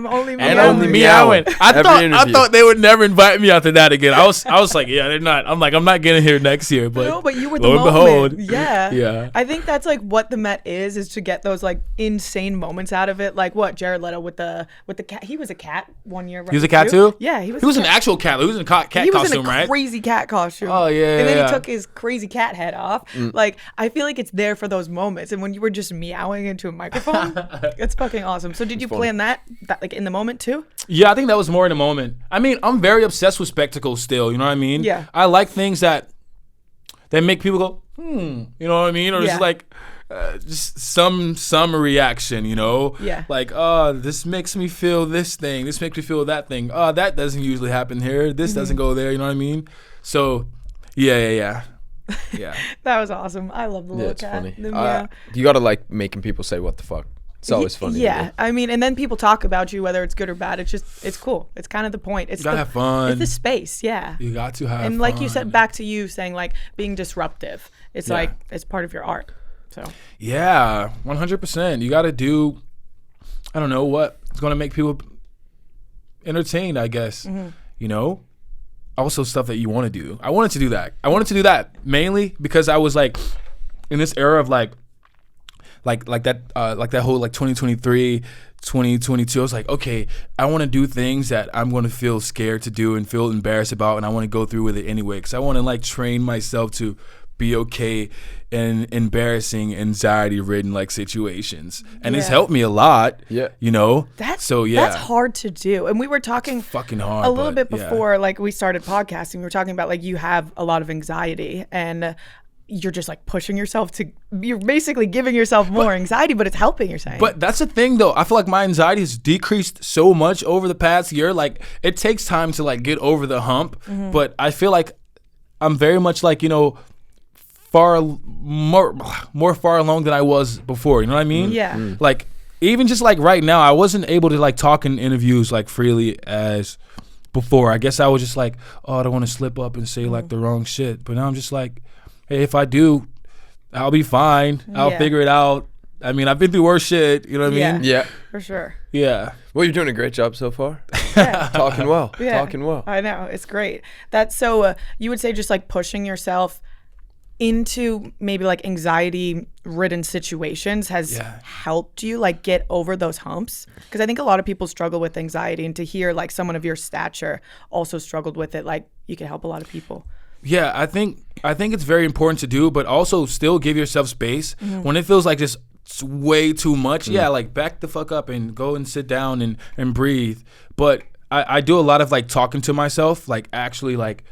only meowing. I thought they would never invite me after that again. I was like, yeah, they're not. I'm not getting here next year. But no, but you were the lo and moment. behold, yeah. I think that's like what the Met is to get those like insane moments out of it. Like what Jared Leto with the cat. He was a cat one year. Right? He was a cat too. Yeah, he was. He was an actual cat. He was in a cat costume, right? He was in a crazy cat costume. Oh yeah. And then he took his crazy cat head off. Like I feel like it's there for those moments. And when you were just meowing into a microphone, it's fucking awesome. So did you plan that like in the moment too? Yeah, I think that was more in the moment. I mean, I'm very obsessed with spectacles still. You know what I mean? Yeah. I like things that make people go, You know what I mean? Or just like. Just some reaction, you know? Yeah. Like, this makes me feel this thing. This makes me feel that thing. That doesn't usually happen here. This doesn't go there. You know what I mean? So, yeah. That was awesome. I love the little It's cat. funny. You gotta like making people say what the fuck. It's always funny. Yeah, I mean, and then people talk about you, whether it's good or bad. It's cool. It's kind of the point. It's you gotta have fun. It's the space, yeah. You got to have fun. And like you said, back to you saying like being disruptive. It's like it's part of your art. So. Yeah, 100%. You got to do, I don't know what it's going to make people entertained, I guess. You know, also stuff that you want to do. I wanted to do that. I wanted to do that mainly because I was like in this era of like that whole like 2023, 2022. I was like, okay, I want to do things that I'm going to feel scared to do and feel embarrassed about, and I want to go through with it anyway because I want to like train myself to be okay in embarrassing, anxiety-ridden like situations, and it's helped me a lot. Yeah, you know. That's hard to do. And we were talking fucking hard a little bit before like we started podcasting. We were talking about like you have a lot of anxiety and you're just like pushing yourself to. You're basically giving yourself more anxiety, but it's helping. You're saying. But that's the thing, though. I feel like my anxiety has decreased so much over the past year. Like it takes time to like get over the hump, but I feel like I'm very much like far along than I was before. You know what I mean? Yeah. Like even just like right now, I wasn't able to like talk in interviews like freely as before. I guess I was just like, I don't want to slip up and say like the wrong shit. But now I'm just like, hey, if I do, I'll be fine. I'll figure it out. I mean, I've been through worse shit. You know what I mean? Yeah. For sure. Yeah. Well, you're doing a great job so far. Talking well. I know. It's great. That's so you would say just like pushing yourself into maybe like anxiety ridden situations has helped you like get over those humps? Because I think a lot of people struggle with anxiety, and to hear like someone of your stature also struggled with it, like you can help a lot of people. Yeah, I think it's very important to do, but also still give yourself space when it feels like just way too much. Yeah, like back the fuck up and go and sit down and breathe. But I do a lot of like talking to myself, like actually like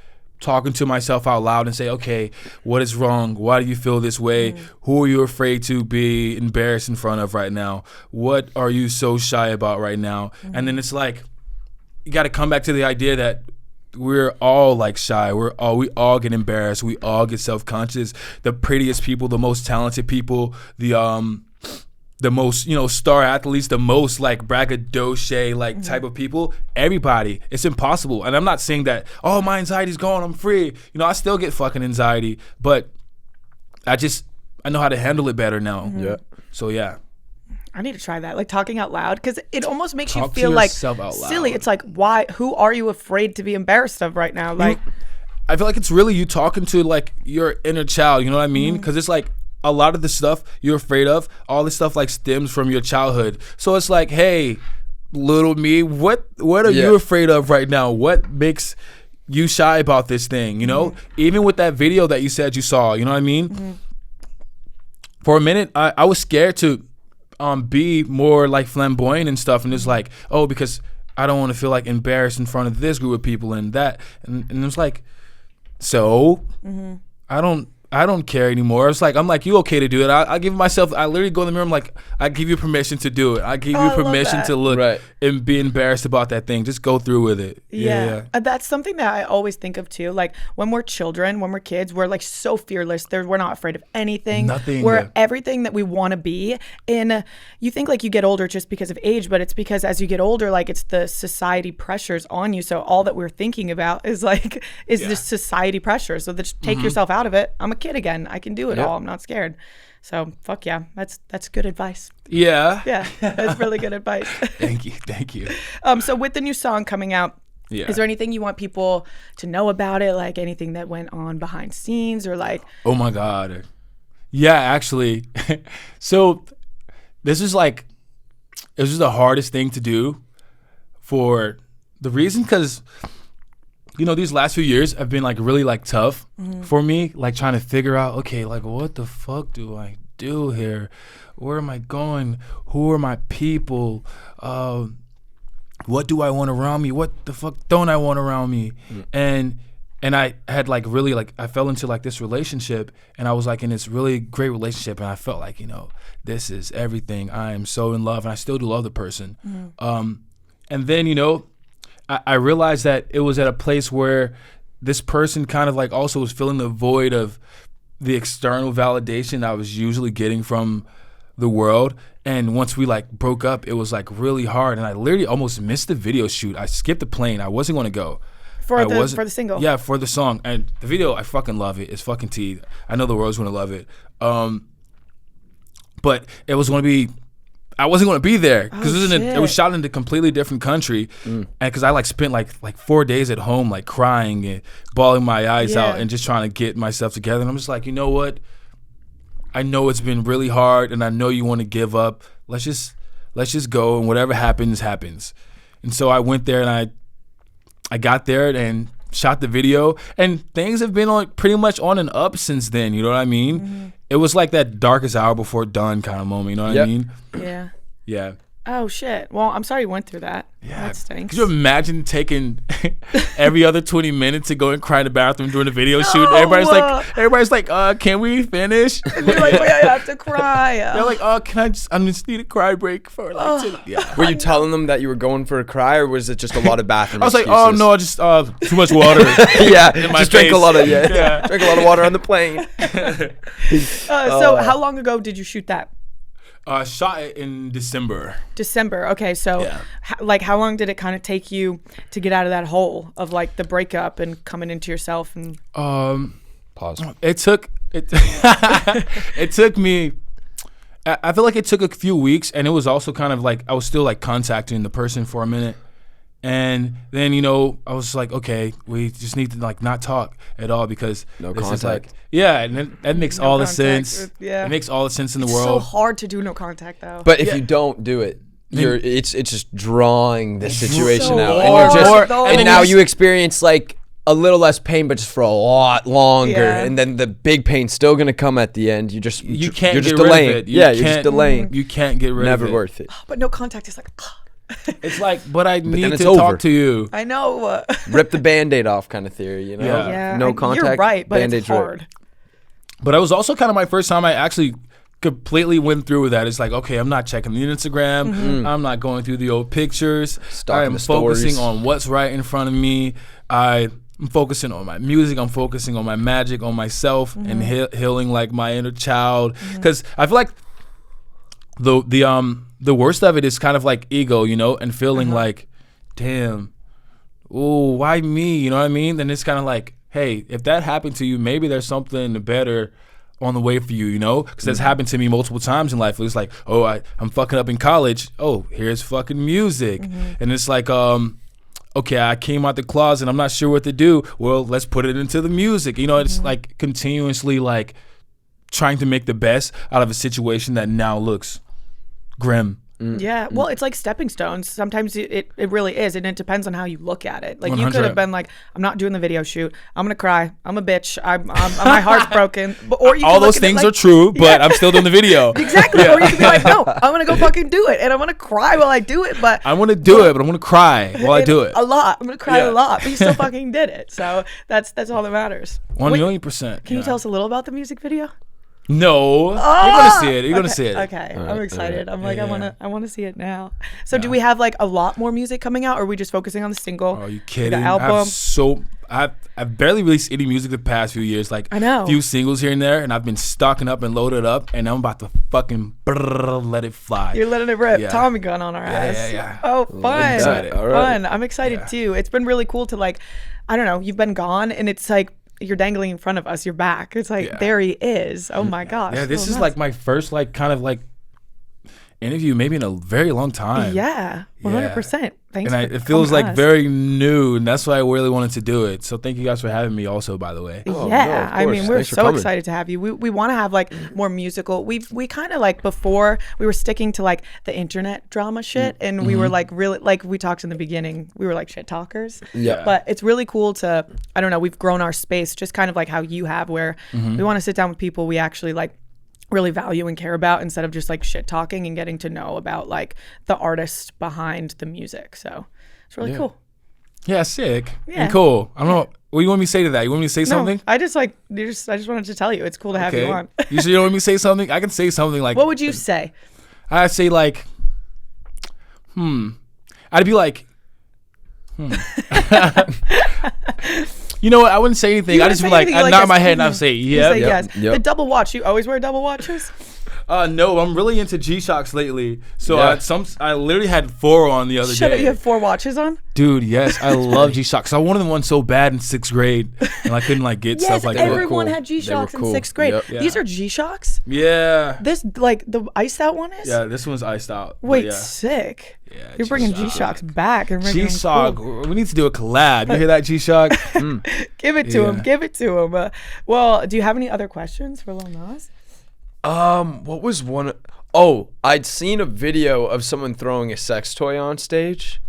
talking to myself out loud and say, okay, what is wrong? Why do you feel this way? Who are you afraid to be embarrassed in front of right now? What are you so shy about right now? And then it's like, you got to come back to the idea that we're all like shy. We all get embarrassed. We all get self-conscious. The prettiest people, the most talented people, the most, star athletes, the most like braggadocio like type of people, everybody. It's impossible. And I'm not saying that, my anxiety's gone, I'm free. I still get fucking anxiety, but I know how to handle it better now. Yeah. So yeah. I need to try that, like talking out loud, because it almost makes you feel like silly. It's like, why? Who are you afraid to be embarrassed of right now? Like, I feel like it's really you talking to like your inner child. You know what I mean? Because it's like a lot of the stuff you're afraid of, all this stuff like stems from your childhood. So it's like, hey, little me, what are you afraid of right now? What makes you shy about this thing? Even with that video that you said you saw. You know what I mean? For a minute, I was scared to be more like flamboyant and stuff, and it's like, because I don't want to feel like embarrassed in front of this group of people and that, and it's like, so I don't I don't care anymore. I'm like, you okay to do it? I give myself. I literally go in the mirror. I'm like, I give you permission to do it. I give you permission to look and be embarrassed about that thing. Just go through with it. Yeah. That's something that I always think of too. Like when we're children, when we're kids, we're like so fearless. We're not afraid of anything. Nothing. We're everything that we want to be. And you think like you get older just because of age, but it's because as you get older, like it's the society pressures on you. So all that we're thinking about is this society pressure. So just take yourself out of it. I'm a kid again. I can do it all. I'm not scared. So fuck yeah, that's good advice. Yeah, that's really good advice. Thank you. So with the new song coming out, is there anything you want people to know about it? Like anything that went on behind scenes or like? Oh my God, yeah, actually. So this is the hardest thing to do for the reason because. These last few years have been like really like tough for me, like trying to figure out, okay, like what the fuck do I do here? Where am I going? Who are my people? What do I want around me? What the fuck don't I want around me? And I had like really like I fell into like this relationship and I was like in this really great relationship and I felt like, this is everything. I am so in love and I still do love the person. And then, I realized that it was at a place where this person kind of like also was filling the void of the external validation I was usually getting from the world. And once we like broke up, it was like really hard. And I literally almost missed the video shoot. I skipped the plane. I wasn't going to go. For the single? Yeah, for the song. And the video, I fucking love it. It's fucking tea. I know the world's going to love it. But it was going to be... I wasn't going to be there because it was shot in a completely different country, and because I like spent like 4 days at home like crying and bawling my eyes out and just trying to get myself together. And I'm just like, you know what? I know it's been really hard, and I know you want to give up. Let's just go, and whatever happens, happens. And so I went there, and I got there and shot the video, and things have been like pretty much on and up since then. You know what I mean? It was like that darkest hour before dawn kind of moment. You know what I mean? Yeah. Yeah. Oh shit. Well, I'm sorry you went through that. Yeah. That stinks. Could you imagine taking every other 20 minutes to go and cry in the bathroom during the video shoot? Everybody's like, can we finish? And you're like, wait, I have to cry. They're like, I just need a cry break for like Were you telling them that you were going for a cry, or was it just a lot of bathroom I was excuses? like, oh no, just too much water. Just drink a lot of drink a lot of water on the plane. So how long ago did you shoot that? Shot it in December. Okay, so how long did it kind of take you to get out of that hole of like the breakup and coming into yourself? And pause. It took me. I feel like it took a few weeks, and it was also kind of like I was still like contacting the person for a minute. And then, I was like, okay, we just need to like not talk at all because no this contact. Is like, and that makes all the sense. Yeah. It makes all the sense in the world. It's so hard to do no contact though. But if you don't do it, it's just drawing the situation so out, hard. and now you experience like a little less pain, but just for a lot longer, and then the big pain's still gonna come at the end. You're just delaying. Rid of it. You're just delaying. You can't get rid of it. Never worth it. But no contact is like. It's like, but I need to talk to you. I know. Rip the Band-Aid off kind of theory, Yeah. No contact. You're right, but Band-Aid's it's hard. Right. But it was also kind of my first time I actually completely went through with that. It's like, okay, I'm not checking the Instagram. I'm not going through the old pictures. I am focusing on what's right in front of me. I'm focusing on my music. I'm focusing on my magic, on myself, and healing like my inner child. Because I feel like the worst of it is kind of like ego, and feeling like, damn, oh, why me? You know what I mean? Then it's kind of like, hey, if that happened to you, maybe there's something better on the way for you, because that's happened to me multiple times in life. It's like, oh, I'm fucking up in college. Oh, here's fucking music. And it's like, okay, I came out the closet. I'm not sure what to do. Well, let's put it into the music. It's like continuously like trying to make the best out of a situation that now looks grim. Yeah, well, it's like stepping stones. Sometimes it really is, and it depends on how you look at it. Like 100. you could have been like, "I'm not doing the video shoot. I'm gonna cry. I'm a bitch. My heart's broken." But, or you All could look those at it things like, are true, but I'm still doing the video. Exactly. Or you could be like, "No, I'm gonna go fucking do it, and I'm gonna cry while I do it." But I want to do it, but I'm going to cry while I do it. a lot. I'm gonna cry Yeah. a lot, but you still fucking did it. So that's all that matters. 1,000,000%. Can you tell us a little about the music video? No. You're going to see it. You're going to see it. Okay, I'm excited. I'm like, Yeah. I want to see it now. So, do we have like a lot more music coming out, or are we just focusing on the single? Are you kidding? The album? I've barely released any music the past few years. Like I know. a few singles here and there, and I've been stocking up and loaded up, and I'm about to fucking let it fly. You're letting it rip. Yeah. Tommy gun on our ass. Yeah. Oh, fun. excited. All right. Fun. I'm excited too. It's been really cool to like, I don't know, you've been gone and it's like you're dangling in front of us. You're back. It's like, there he is. Oh my gosh. Yeah, this so is nuts. like my first like kind of like interview maybe in a very long time. Yeah, 100%. Thanks. And for it feels coming like us. very new, and that's why I really wanted to do it. So thank you guys for having me also, by the way. Oh, Yeah, no, of I mean, course. we're Thanks for so coming. excited to have you. We want to have like more musical. We kind of like before we were sticking to like the internet drama shit, and we were like really like we talked in the beginning. We were like shit talkers. Yeah. But it's really cool to I don't know. We've grown our space just kind of like how you have, where we want to sit down with people we actually like really value and care about instead of just like shit talking and getting to know about like the artist behind the music. So it's really cool. Yeah, sick. Yeah. And cool. I don't know. What do you want me to say to that? You want me to say No, something? I just wanted to tell you it's cool to have you on. You sure you don't want me to say something? I can say something like. What would you say? I'd say like, I'd be like, You know what? I wouldn't say anything. You I wouldn't just be say like, anything, I you're nod like, my head and yes. I say, You yeah. say yes. Yep. The double watch. You always wear double watches? No, I'm really into G-Shocks lately. So Yeah. I literally had 4 on the other Shut day. up, you have 4 watches on? Dude, yes, I love G-Shocks. I wanted one so bad in 6th grade, and I couldn't like get Yes, stuff like that. everyone cool. had They were G-Shocks in cool. 6th grade. Yep. Yeah. These are G-Shocks? Yeah, This, like, the iced out one is? yeah. This one's iced out. but Wait, yeah. sick. Yeah, You're bringing G-Shock. G-Shocks back and bringing them G-Shock. cool. We need to do a collab. You hear that, G-Shock? Give it to Yeah. him. Give it to him. Well, do you have any other questions for Lil Nas? What was one? Oh, I'd seen a video of someone throwing a sex toy on stage.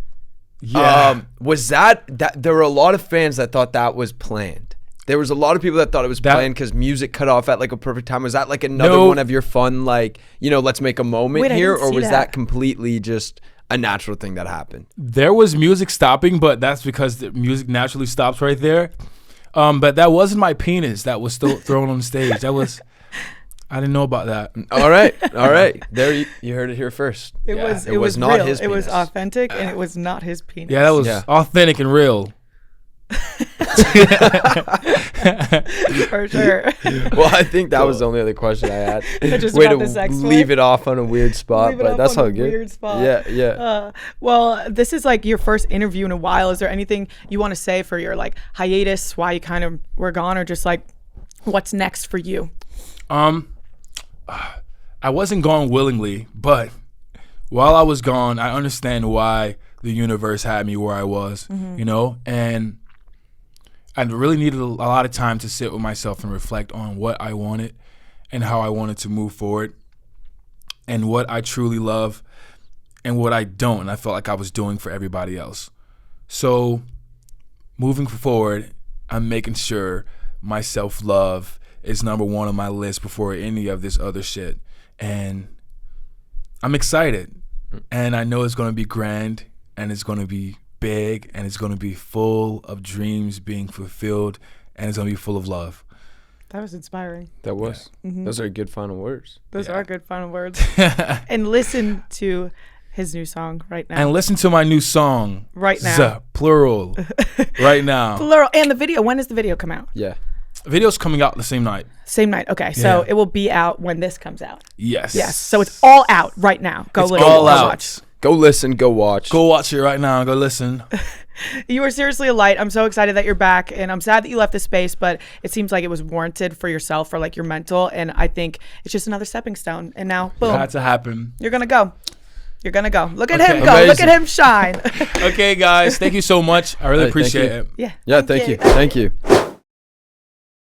Yeah. Was that there were a lot of fans that thought that was planned. There was a lot of people that thought it was planned because music cut off at like a perfect time. Was that like another No. one of your fun, like, let's make a moment Wait, I here? didn't Or see was that. that completely just a natural thing that happened? There was music stopping, but that's because the music naturally stops right there. But that wasn't my penis that was still thrown on stage. That was, I didn't know about that. All right. There you heard it here first. It Yeah. was It was not real. his It was penis. authentic, and it was not his penis. Yeah, that was Yeah. authentic and real. for sure. Well, I think that was the only other question I had. Just Way about to the sex toy? leave it off on a weird spot, Leave it but off that's on all a good. weird spot. Yeah. Well, this is like your first interview in a while. Is there anything you want to say for your like hiatus, why you kind of were gone, or just like what's next for you? I wasn't gone willingly, but while I was gone, I understand why the universe had me where I was, and I really needed a lot of time to sit with myself and reflect on what I wanted and how I wanted to move forward and what I truly love and what I don't, and I felt like I was doing for everybody else. So moving forward, I'm making sure my self-love is number 1 on my list before any of this other shit. And I'm excited. And I know it's going to be grand, and it's going to be big, and it's going to be full of dreams being fulfilled, and it's going to be full of love. That was inspiring. That was. Those are good final words. Those are good final words. And listen to his new song right now. And listen to my new song. Right now. Plural. Right now. Plural. And the video. When does the video come out? Yeah. Video's coming out the same night. Same night. Okay. So Yeah. it will be out when this comes out. Yes. Yes. So it's all out right now. Go It's listen. all Go out. watch. Go listen, go watch. Go watch it right now. Go listen. You are seriously a light. I'm so excited that you're back, and I'm sad that you left the space, but it seems like it was warranted for yourself, for like your mental, and I think it's just another stepping stone. And now, It boom, had to happen. you're gonna go. You're gonna go. Look at Okay. him go. Look Amazing. at him shine. Okay, guys. Thank you so much. I really Hey, thank appreciate you. it. Yeah. Yeah, thank you. Thank you.